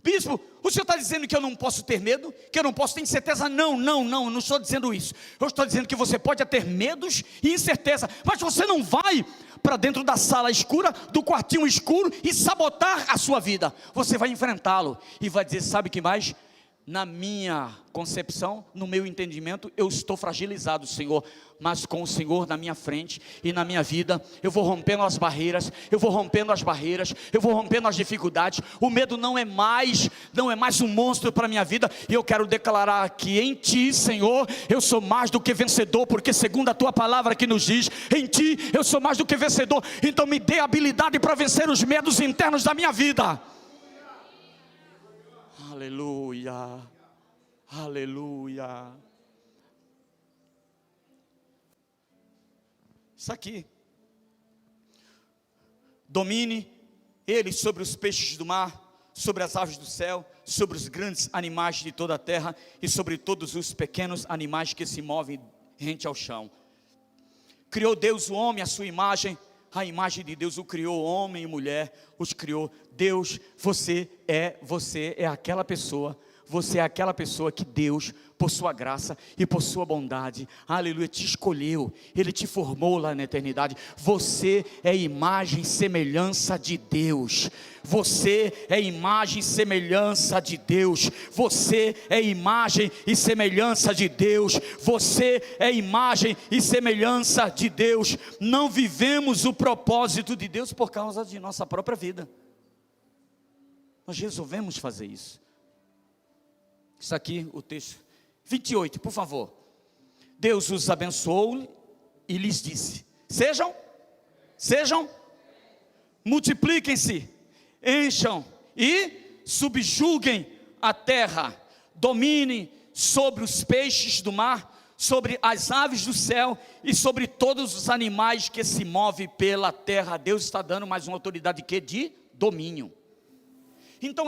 Bispo, o senhor está dizendo que eu não posso ter medo? Que eu não posso ter incerteza? Não estou dizendo isso. Eu estou dizendo que você pode ter medos e incerteza, mas você não vai para dentro da sala escura, do quartinho escuro e sabotar a sua vida. Você vai enfrentá-lo e vai dizer: sabe o que mais? Na minha concepção, no meu entendimento, eu estou fragilizado, Senhor, mas com o Senhor na minha frente e na minha vida, eu vou rompendo as barreiras, eu vou rompendo as dificuldades. O medo não é mais um monstro para a minha vida, e eu quero declarar que em Ti, Senhor, eu sou mais do que vencedor, porque segundo a Tua palavra que nos diz, em Ti eu sou mais do que vencedor. Então me dê habilidade para vencer os medos internos da minha vida. Aleluia, aleluia. Isso aqui. Domine ele sobre os peixes do mar, sobre as aves do céu, sobre os grandes animais de toda a terra e sobre todos os pequenos animais que se movem rente ao chão. Criou Deus o homem à sua imagem. A imagem de Deus o criou, homem e mulher os criou. Deus, você é aquela pessoa. Você é aquela pessoa que Deus, por sua graça e por sua bondade, aleluia, te escolheu. Ele te formou lá na eternidade. Você é imagem e semelhança de Deus. Você é imagem e semelhança de Deus. Você é imagem e semelhança de Deus. Você é imagem e semelhança de Deus. Não vivemos o propósito de Deus por causa de nossa própria vida. Nós resolvemos fazer isso. Isso aqui, o texto 28, por favor. Deus os abençoou e lhes disse: sejam, multipliquem-se, encham e subjuguem a terra, dominem sobre os peixes do mar, sobre as aves do céu e sobre todos os animais que se movem pela terra. Deus está dando mais uma autoridade de domínio. Então,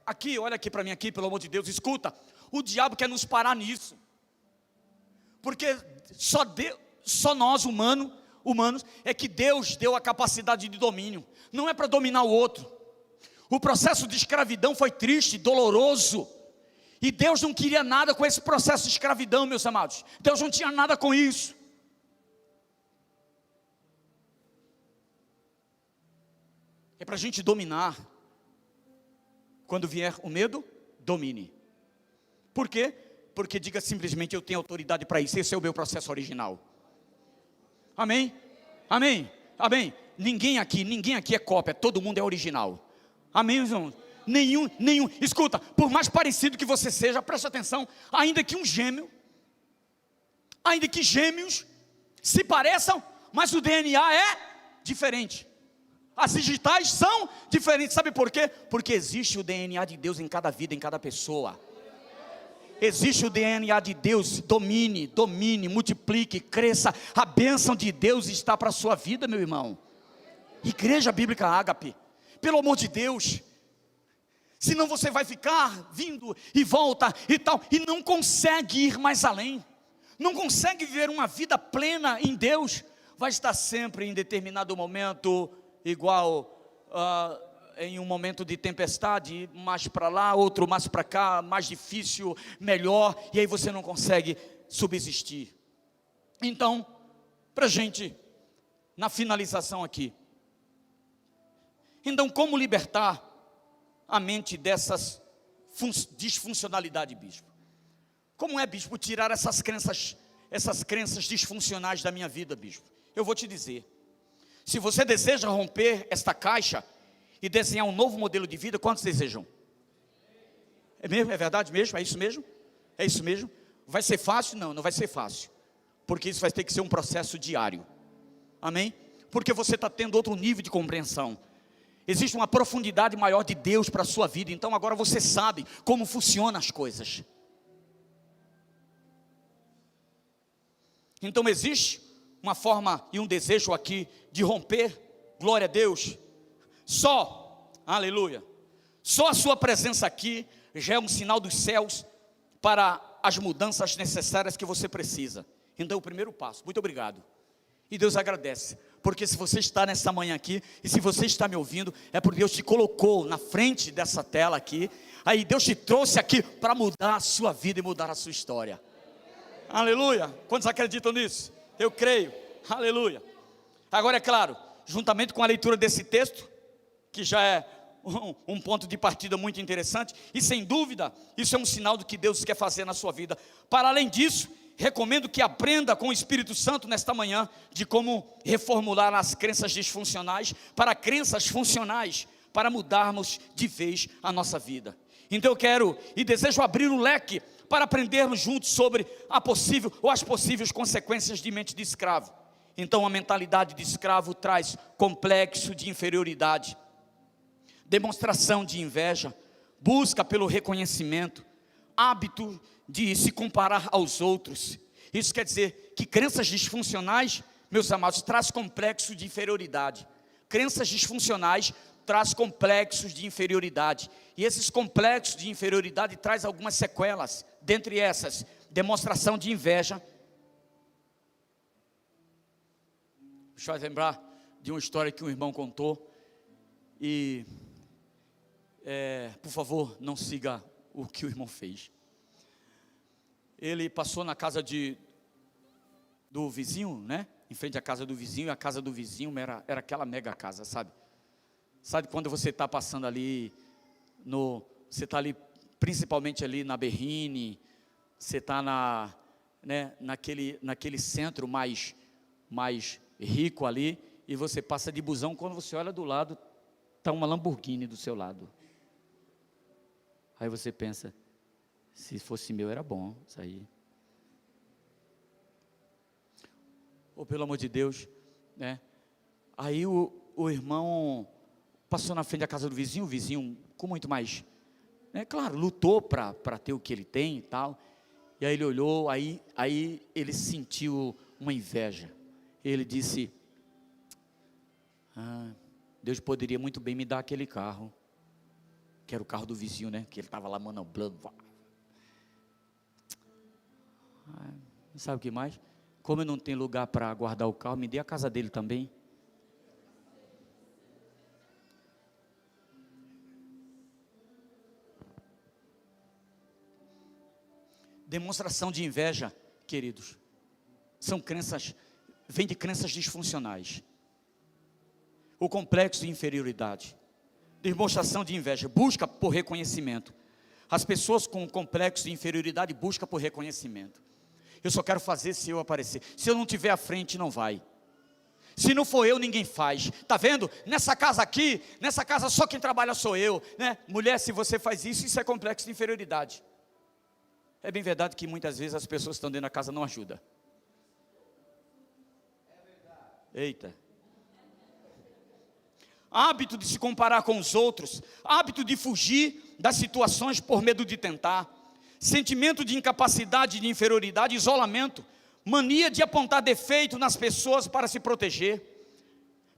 aqui, olha aqui para mim aqui, pelo amor de Deus, escuta. O diabo quer nos parar nisso. Porque só nós humanos é que Deus deu a capacidade de domínio. Não é para dominar o outro. O processo de escravidão foi triste, doloroso. E Deus não queria nada com esse processo de escravidão, meus amados. Deus não tinha nada com isso. É para a gente dominar. Quando vier o medo, domine. Por quê? Porque diga simplesmente: eu tenho autoridade para isso. Esse é o meu processo original. Amém? Amém? Amém? Ninguém aqui é cópia. Todo mundo é original. Amém, irmãos? Nenhum. Escuta, por mais parecido que você seja, preste atenção. Ainda que gêmeos se pareçam, mas o DNA é diferente. As digitais são diferentes, sabe por quê? Porque existe o DNA de Deus em cada vida, em cada pessoa. Existe o DNA de Deus. Domine, multiplique, cresça. A bênção de Deus está para a sua vida, meu irmão. Igreja Bíblica Ágape, pelo amor de Deus. Senão você vai ficar vindo e volta e tal, e não consegue ir mais além. não consegue viver uma vida plena em Deus, vai estar sempre em determinado momento, igual em um momento de tempestade, mais para lá, outro mais para cá, mais difícil, melhor, e aí você não consegue subsistir. Então, para a gente, na finalização aqui, então como libertar a mente dessas disfuncionalidades, bispo? Como é, bispo, tirar essas crenças disfuncionais da minha vida, bispo? Eu vou te dizer, se você deseja romper esta caixa e desenhar um novo modelo de vida, quantos desejam? É mesmo? É verdade mesmo? É isso mesmo? É isso mesmo? Vai ser fácil? Não, não vai ser fácil, porque isso vai ter que ser um processo diário, amém? Porque você está tendo outro nível de compreensão, existe uma profundidade maior de Deus para a sua vida, então agora você sabe como funcionam as coisas. Então existe uma forma e um desejo aqui de romper, glória a Deus, só, aleluia, só a sua presença aqui já é um sinal dos céus para as mudanças necessárias que você precisa. Então o primeiro passo, muito obrigado, e Deus agradece, porque se você está nessa manhã aqui, e se você está me ouvindo, é porque Deus te colocou na frente dessa tela aqui, aí Deus te trouxe aqui para mudar a sua vida e mudar a sua história. Aleluia, quantos acreditam nisso? Eu creio, aleluia. Agora é claro, juntamente com a leitura desse texto, que já é um ponto de partida muito interessante, e sem dúvida, isso é um sinal do que Deus quer fazer na sua vida. Para além disso, recomendo que aprenda com o Espírito Santo nesta manhã, de como reformular as crenças disfuncionais, para crenças funcionais, para mudarmos de vez a nossa vida. Então eu quero e desejo abrir o leque, para aprendermos juntos sobre a possível ou as possíveis consequências de mente de escravo. Então a mentalidade de escravo traz complexo de inferioridade, demonstração de inveja, busca pelo reconhecimento, hábito de se comparar aos outros. Isso quer dizer que crenças disfuncionais, meus amados, traz complexo de inferioridade. Crenças disfuncionais traz complexos de inferioridade, e esses complexos de inferioridade traz algumas sequelas, dentre essas, demonstração de inveja. Deixa eu lembrar de uma história que um irmão contou, e por favor, não siga o que o irmão fez. Ele passou na casa do vizinho, né? Em frente à casa do vizinho, e a casa do vizinho era aquela mega casa, sabe? Sabe quando você está passando ali, você está ali, principalmente ali na Berrine, você está naquele centro mais rico ali, e você passa de busão, quando você olha do lado, está uma Lamborghini do seu lado. Aí você pensa, se fosse meu era bom isso aí. Ou pelo amor de Deus, né? Aí o irmão passou na frente da casa do vizinho, o vizinho com muito mais, claro, lutou para ter o que ele tem e tal, e aí ele olhou, aí ele sentiu uma inveja, ele disse, Deus poderia muito bem me dar aquele carro, que era o carro do vizinho, né, que ele estava lá manobrando, sabe o que mais? Como eu não tenho lugar para guardar o carro, me dê a casa dele também. Demonstração de inveja, queridos, são crenças, vem de crenças disfuncionais. O complexo de inferioridade, demonstração de inveja, busca por reconhecimento. As pessoas com complexo de inferioridade buscam por reconhecimento. Eu só quero fazer se eu aparecer. Se eu não estiver à frente, não vai. Se não for eu, ninguém faz. Está vendo? Nessa casa aqui, nessa casa só quem trabalha sou eu, né? Mulher, se você faz isso, isso é complexo de inferioridade. É bem verdade que muitas vezes as pessoas que estão dentro da casa não ajudam. Eita. Hábito de se comparar com os outros, hábito de fugir das situações por medo de tentar, sentimento de incapacidade, de inferioridade, isolamento, mania de apontar defeito nas pessoas para se proteger,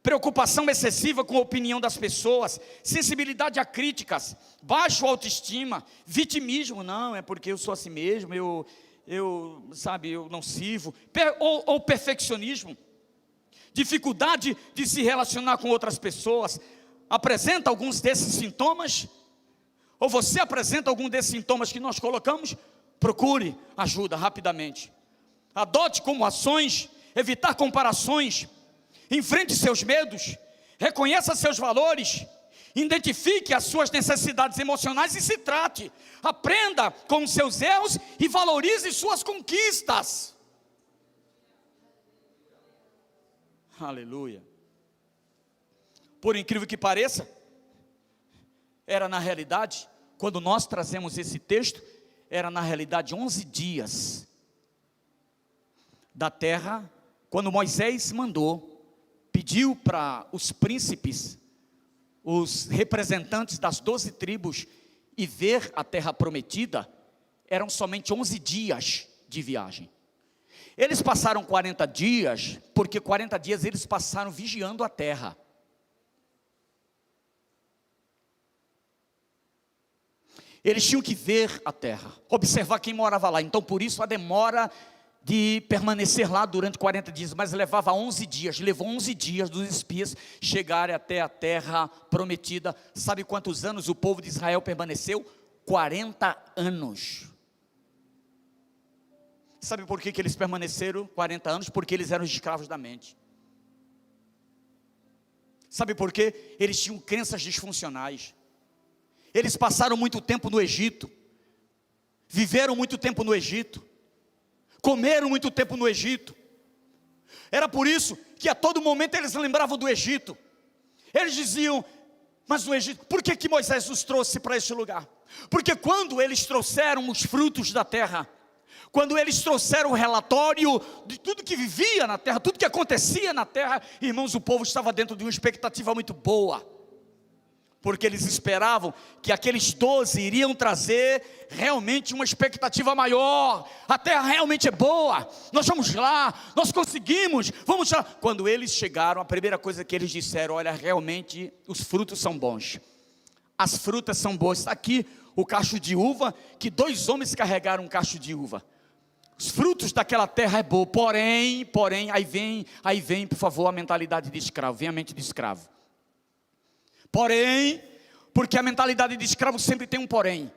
preocupação excessiva com a opinião das pessoas, sensibilidade a críticas, baixo autoestima, vitimismo, não, é porque eu sou assim mesmo, eu não sirvo, ou perfeccionismo, dificuldade de se relacionar com outras pessoas, apresenta alguns desses sintomas, ou você apresenta algum desses sintomas que nós colocamos, procure ajuda rapidamente, adote como ações, evitar comparações, enfrente seus medos, reconheça seus valores, identifique as suas necessidades emocionais e se trate, aprenda com os seus erros e valorize suas conquistas. Aleluia. Por incrível que pareça, era na realidade, quando nós trazemos esse texto, era na realidade 11 dias da terra, quando Moisés pediu para os príncipes, os representantes das 12 tribos, e ver a terra prometida, eram somente 11 dias de viagem. Eles passaram 40 dias, porque 40 dias eles passaram vigiando a terra. Eles tinham que ver a terra, observar quem morava lá. Então por isso a demora de permanecer lá durante 40 dias, mas levava 11 dias, levou 11 dias dos espias chegarem até a terra prometida. Sabe quantos anos o povo de Israel permaneceu? 40 anos. Sabe por que eles permaneceram 40 anos? Porque eles eram escravos da mente. Sabe por quê? Eles tinham crenças disfuncionais. Eles passaram muito tempo no Egito, viveram muito tempo no Egito, comeram muito tempo no Egito. Era por isso que a todo momento eles lembravam do Egito. Eles diziam, mas no Egito, por que Moisés nos trouxe para este lugar? Porque quando eles trouxeram os frutos da terra, quando eles trouxeram o relatório de tudo que vivia na terra, tudo que acontecia na terra, irmãos, o povo estava dentro de uma expectativa muito boa, porque eles esperavam que aqueles 12 iriam trazer realmente uma expectativa maior. A terra realmente é boa, nós vamos lá, nós conseguimos, vamos lá. Quando eles chegaram, a primeira coisa que eles disseram, olha, realmente os frutos são bons, as frutas são boas. Está aqui o cacho de uva, que 2 homens carregaram um cacho de uva. Os frutos daquela terra é bom, porém, aí vem, por favor, a mentalidade de escravo, vem a mente de escravo. Porém, porque a mentalidade de escravo sempre tem um porém.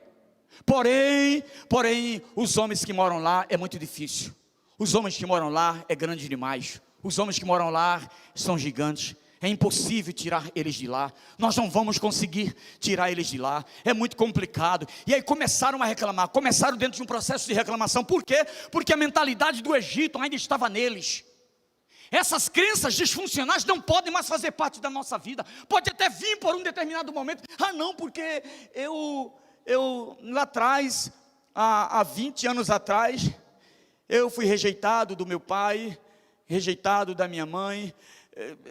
Porém, os homens que moram lá é muito difícil. Os homens que moram lá é grande demais. Os homens que moram lá são gigantes. É impossível tirar eles de lá. Nós não vamos conseguir tirar eles de lá. É muito complicado. E aí começaram a reclamar. Começaram dentro de um processo de reclamação. Por quê? Porque a mentalidade do Egito ainda estava neles. Essas crenças disfuncionais não podem mais fazer parte da nossa vida. Pode até vir por um determinado momento. Ah não, porque eu lá atrás, há 20 anos atrás, eu fui rejeitado do meu pai, rejeitado da minha mãe,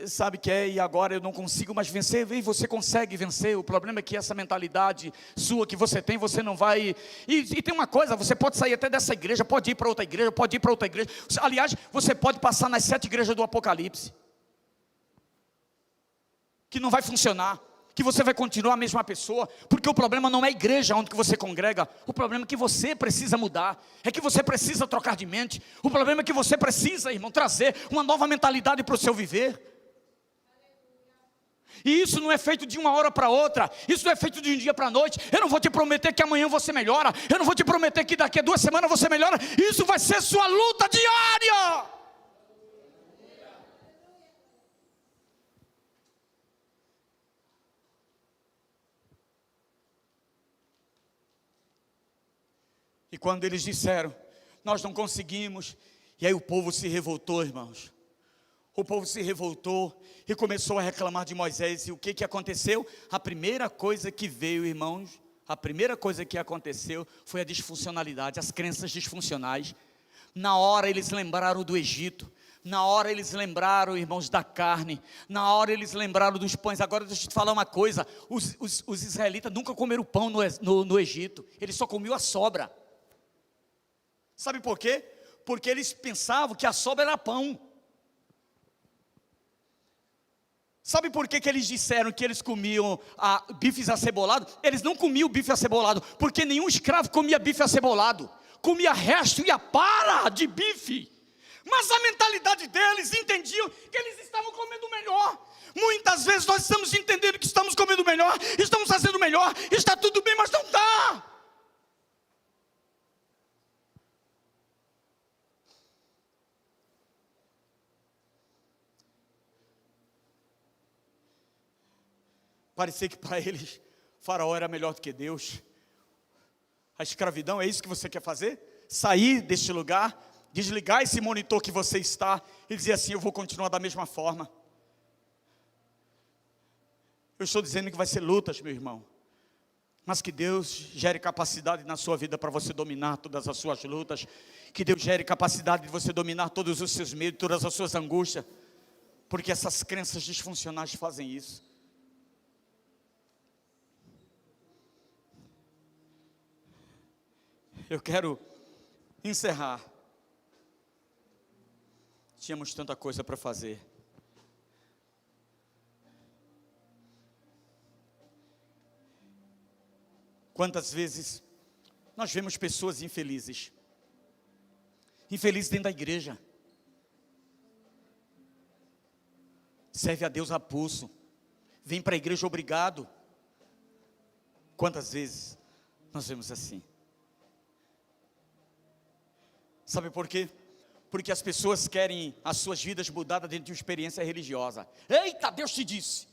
sabe que é, e agora eu não consigo mais vencer. E você consegue vencer. O problema é que essa mentalidade sua que você tem, você não vai. E tem uma coisa, você pode sair até dessa igreja, pode ir para outra igreja, pode ir para outra igreja. Aliás, você pode passar nas 7 igrejas do Apocalipse, que não vai funcionar, que você vai continuar a mesma pessoa, porque o problema não é a igreja onde que você congrega. O problema é que você precisa mudar, é que você precisa trocar de mente. O problema é que você precisa, irmão, trazer uma nova mentalidade para o seu viver. E isso não é feito de uma hora para outra, isso não é feito de um dia para a noite. Eu não vou te prometer que amanhã você melhora, eu não vou te prometer que daqui a 2 semanas você melhora. Isso vai ser sua luta diária. E quando eles disseram, nós não conseguimos, e aí o povo se revoltou, irmãos. O povo se revoltou e começou a reclamar de Moisés. E o que aconteceu? A primeira coisa que veio, irmãos, a primeira coisa que aconteceu foi a disfuncionalidade, as crenças disfuncionais. Na hora eles lembraram do Egito, na hora eles lembraram, irmãos, da carne, na hora eles lembraram dos pães. Agora deixa eu te falar uma coisa, os israelitas nunca comeram pão no Egito, eles só comiam a sobra. Sabe por quê? Porque eles pensavam que a sobra era pão. Sabe por que eles disseram que eles comiam bifes acebolados? Eles não comiam bife acebolado, porque nenhum escravo comia bife acebolado. comia resto e a para de bife. Mas a mentalidade deles entendiam que eles estavam comendo melhor. Muitas vezes nós estamos entendendo que estamos comendo melhor, estamos fazendo melhor, está tudo bem, mas não está. Parecia que para eles Faraó era melhor do que Deus. A escravidão, é isso que você quer fazer? Sair deste lugar, desligar esse monitor que você está e dizer assim: eu vou continuar da mesma forma. Eu estou dizendo que vai ser lutas, meu irmão, mas que Deus gere capacidade na sua vida para você dominar todas as suas lutas, que Deus gere capacidade de você dominar todos os seus medos, todas as suas angústias, porque essas crenças disfuncionais fazem isso. Eu quero encerrar. Tínhamos tanta coisa para fazer. Quantas vezes nós vemos pessoas infelizes? Infelizes dentro da igreja. Serve a Deus a pulso. Vem para a igreja obrigado. Quantas vezes nós vemos assim? Sabe por quê? Porque as pessoas querem as suas vidas mudadas dentro de uma experiência religiosa. Eita, Deus te disse.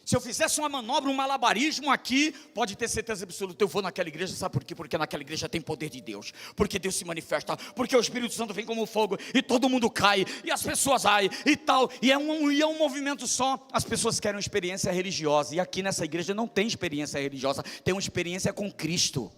Se eu fizesse uma manobra, um malabarismo aqui, pode ter certeza absoluta, eu vou naquela igreja. Sabe por quê? Porque naquela igreja tem poder de Deus. Porque Deus se manifesta. Porque o Espírito Santo vem como fogo e todo mundo cai. E as pessoas caem e tal. E é um movimento só. As pessoas querem uma experiência religiosa. E aqui nessa igreja não tem experiência religiosa. Tem uma experiência com Cristo.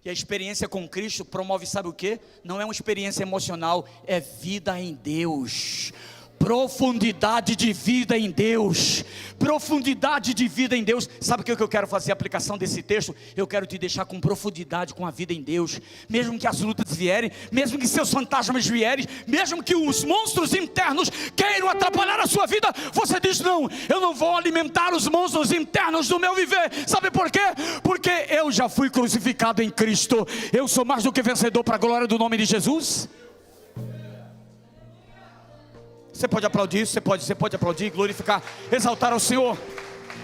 E a experiência com Cristo promove, sabe o quê? Não é uma experiência emocional, é vida em Deus. Profundidade de vida em Deus. Profundidade de vida em Deus. Sabe o que eu quero fazer a aplicação desse texto? Eu quero te deixar com profundidade com a vida em Deus. Mesmo que as lutas vierem, mesmo que seus fantasmas vierem, mesmo que os monstros internos queiram atrapalhar a sua vida, você diz: não, eu não vou alimentar os monstros internos do meu viver. Sabe por quê? Porque eu já fui crucificado em Cristo. Eu sou mais do que vencedor para a glória do nome de Jesus. Você pode aplaudir, você pode aplaudir, glorificar, exaltar ao Senhor.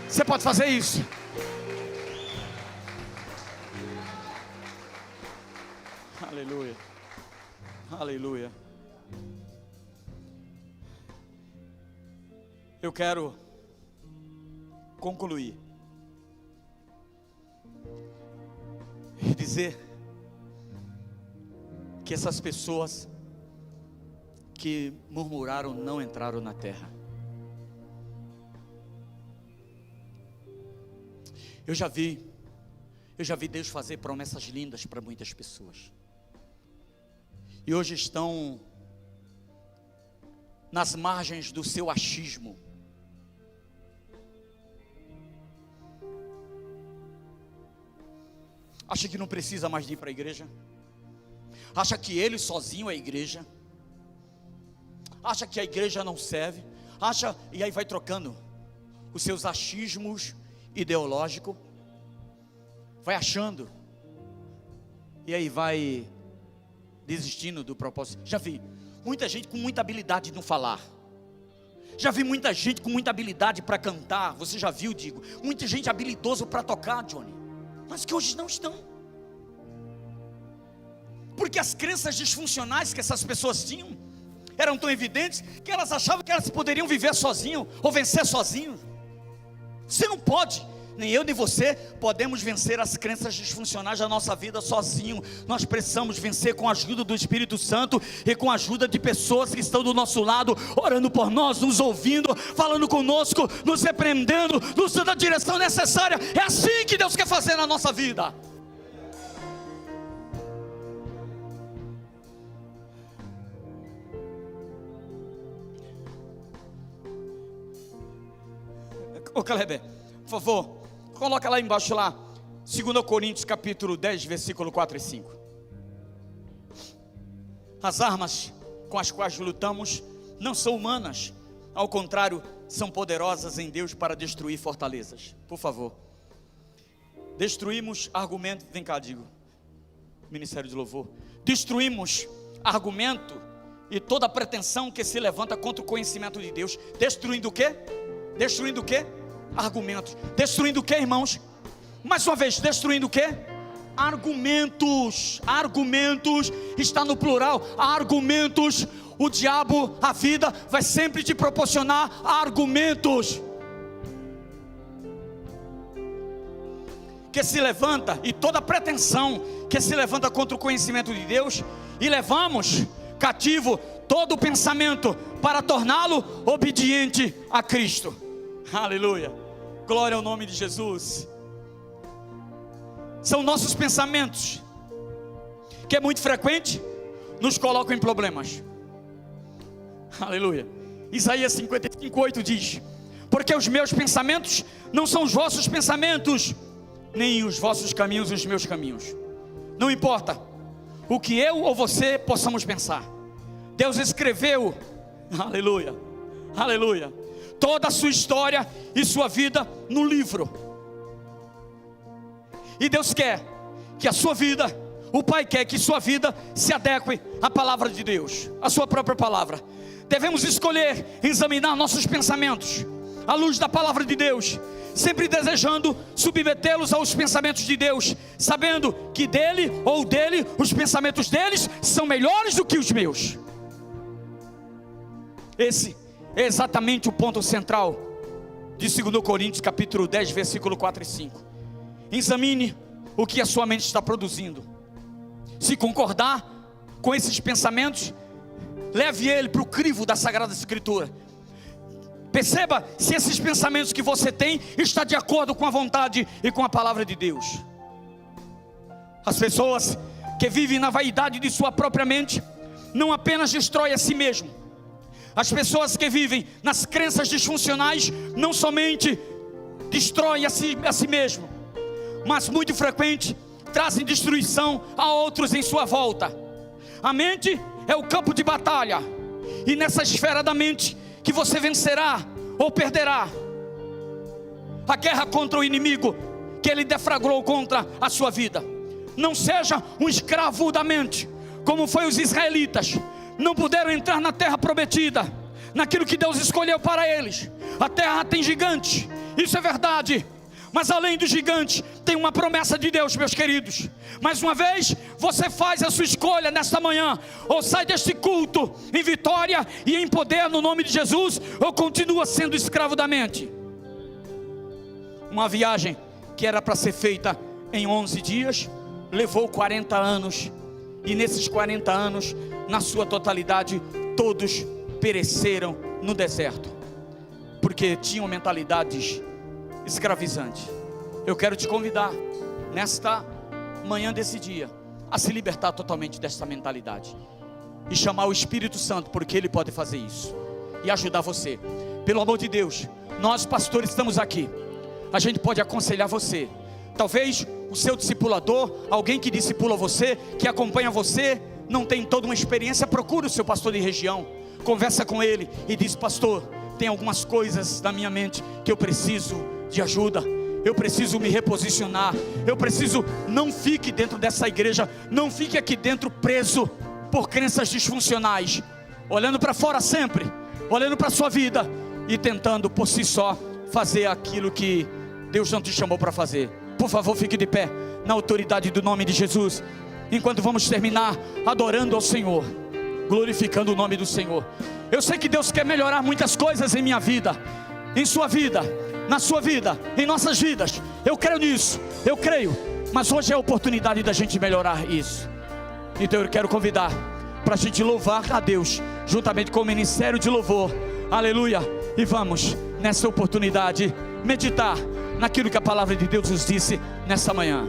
Você pode fazer isso. Aleluia. Aleluia. Eu quero concluir e dizer que essas pessoas que murmuraram não entraram na terra. Eu já vi Deus fazer promessas lindas para muitas pessoas. E hoje estão nas margens do seu achismo. Acha que não precisa mais de ir para a igreja? Acha que ele sozinho é a igreja? Acha que a igreja não serve? Acha, e aí vai trocando os seus achismos ideológicos, vai achando, e aí vai desistindo do propósito. Já vi muita gente com muita habilidade no falar. Já vi muita gente com muita habilidade para cantar. Você já viu, digo, muita gente habilidosa para tocar, Johnny, mas que hoje não estão. Porque as crenças disfuncionais que essas pessoas tinham eram tão evidentes que elas achavam que elas poderiam viver sozinhas ou vencer sozinhos. Você não pode, nem eu nem você podemos vencer as crenças disfuncionais da nossa vida sozinho. Nós precisamos vencer com a ajuda do Espírito Santo e com a ajuda de pessoas que estão do nosso lado, orando por nós, nos ouvindo, falando conosco, nos repreendendo, nos dando a direção necessária. É assim que Deus quer fazer na nossa vida. Ô Caleb, por favor, coloca lá embaixo lá, 2 Coríntios capítulo 10, versículo 4 e 5. As armas com as quais lutamos não são humanas, ao contrário, são poderosas em Deus para destruir fortalezas. Por favor. Destruímos argumento, vem cá, digo, Ministério de Louvor. Destruímos argumento e toda pretensão que se levanta contra o conhecimento de Deus. Destruindo o quê? Destruindo o quê? Argumentos. Destruindo o quê, irmãos? Mais uma vez, destruindo o quê? Argumentos. Argumentos, está no plural, argumentos. O diabo, a vida, vai sempre te proporcionar argumentos que se levanta, e toda pretensão que se levanta contra o conhecimento de Deus, e levamos cativo todo o pensamento para torná-lo obediente a Cristo. Aleluia, glória ao nome de Jesus. São nossos pensamentos que é muito frequente, nos colocam em problemas. Aleluia. Isaías 55:8 diz: porque os meus pensamentos não são os vossos pensamentos, nem os vossos caminhos os meus caminhos. Não importa o que eu ou você possamos pensar, Deus escreveu, aleluia, aleluia, toda a sua história e sua vida no livro. E Deus quer que a sua vida, o Pai quer que sua vida se adeque à palavra de Deus, à sua própria palavra. Devemos escolher examinar nossos pensamentos à luz da palavra de Deus, sempre desejando submetê-los aos pensamentos de Deus, sabendo que dele ou dele, os pensamentos deles são melhores do que os meus. Esse é exatamente o ponto central de 2 Coríntios capítulo 10, versículo 4 e 5. Examine o que a sua mente está produzindo. Se concordar com esses pensamentos, leve ele para o crivo da Sagrada Escritura. Perceba se esses pensamentos que você tem está de acordo com a vontade e com a palavra de Deus. As pessoas que vivem na vaidade de sua própria mente não apenas destroem a si mesmo. As pessoas que vivem nas crenças disfuncionais não somente destroem a si mesmo, mas muito frequente trazem destruição a outros em sua volta. A mente é o campo de batalha, e nessa esfera da mente que você vencerá ou perderá a guerra contra o inimigo que ele deflagrou contra a sua vida. Não seja um escravo da mente, como foi os israelitas. Não puderam entrar na terra prometida, naquilo que Deus escolheu para eles. A terra tem gigantes, isso é verdade, mas além dos gigantes tem uma promessa de Deus, meus queridos. Mais uma vez, você faz a sua escolha nesta manhã: ou sai deste culto em vitória e em poder no nome de Jesus, ou continua sendo escravo da mente. Uma viagem que era para ser feita em 11 dias, levou 40 anos, e nesses 40 anos, na sua totalidade, todos pereceram no deserto, porque tinham mentalidades escravizantes. Eu quero te convidar, nesta manhã desse dia, a se libertar totalmente dessa mentalidade, e chamar o Espírito Santo, porque Ele pode fazer isso, e ajudar você. Pelo amor de Deus, nós pastores estamos aqui, a gente pode aconselhar você. Talvez o seu discipulador, alguém que discipula você, que acompanha você, não tem toda uma experiência. Procura o seu pastor de região, conversa com ele e diz: pastor, tem algumas coisas na minha mente que eu preciso de ajuda, eu preciso me reposicionar, eu preciso. Não fique dentro dessa igreja, não fique aqui dentro preso por crenças disfuncionais, olhando para fora sempre, olhando para a sua vida e tentando por si só fazer aquilo que Deus não te chamou para fazer. Por favor, fique de pé, na autoridade do nome de Jesus, enquanto vamos terminar adorando ao Senhor, glorificando o nome do Senhor. Eu sei que Deus quer melhorar muitas coisas em minha vida, em sua vida, na sua vida, em nossas vidas. Eu creio nisso, eu creio. Mas hoje é a oportunidade da gente melhorar isso. Então eu quero convidar para a gente louvar a Deus, juntamente com o ministério de louvor. Aleluia. E vamos nessa oportunidade meditar naquilo que a palavra de Deus nos disse nessa manhã.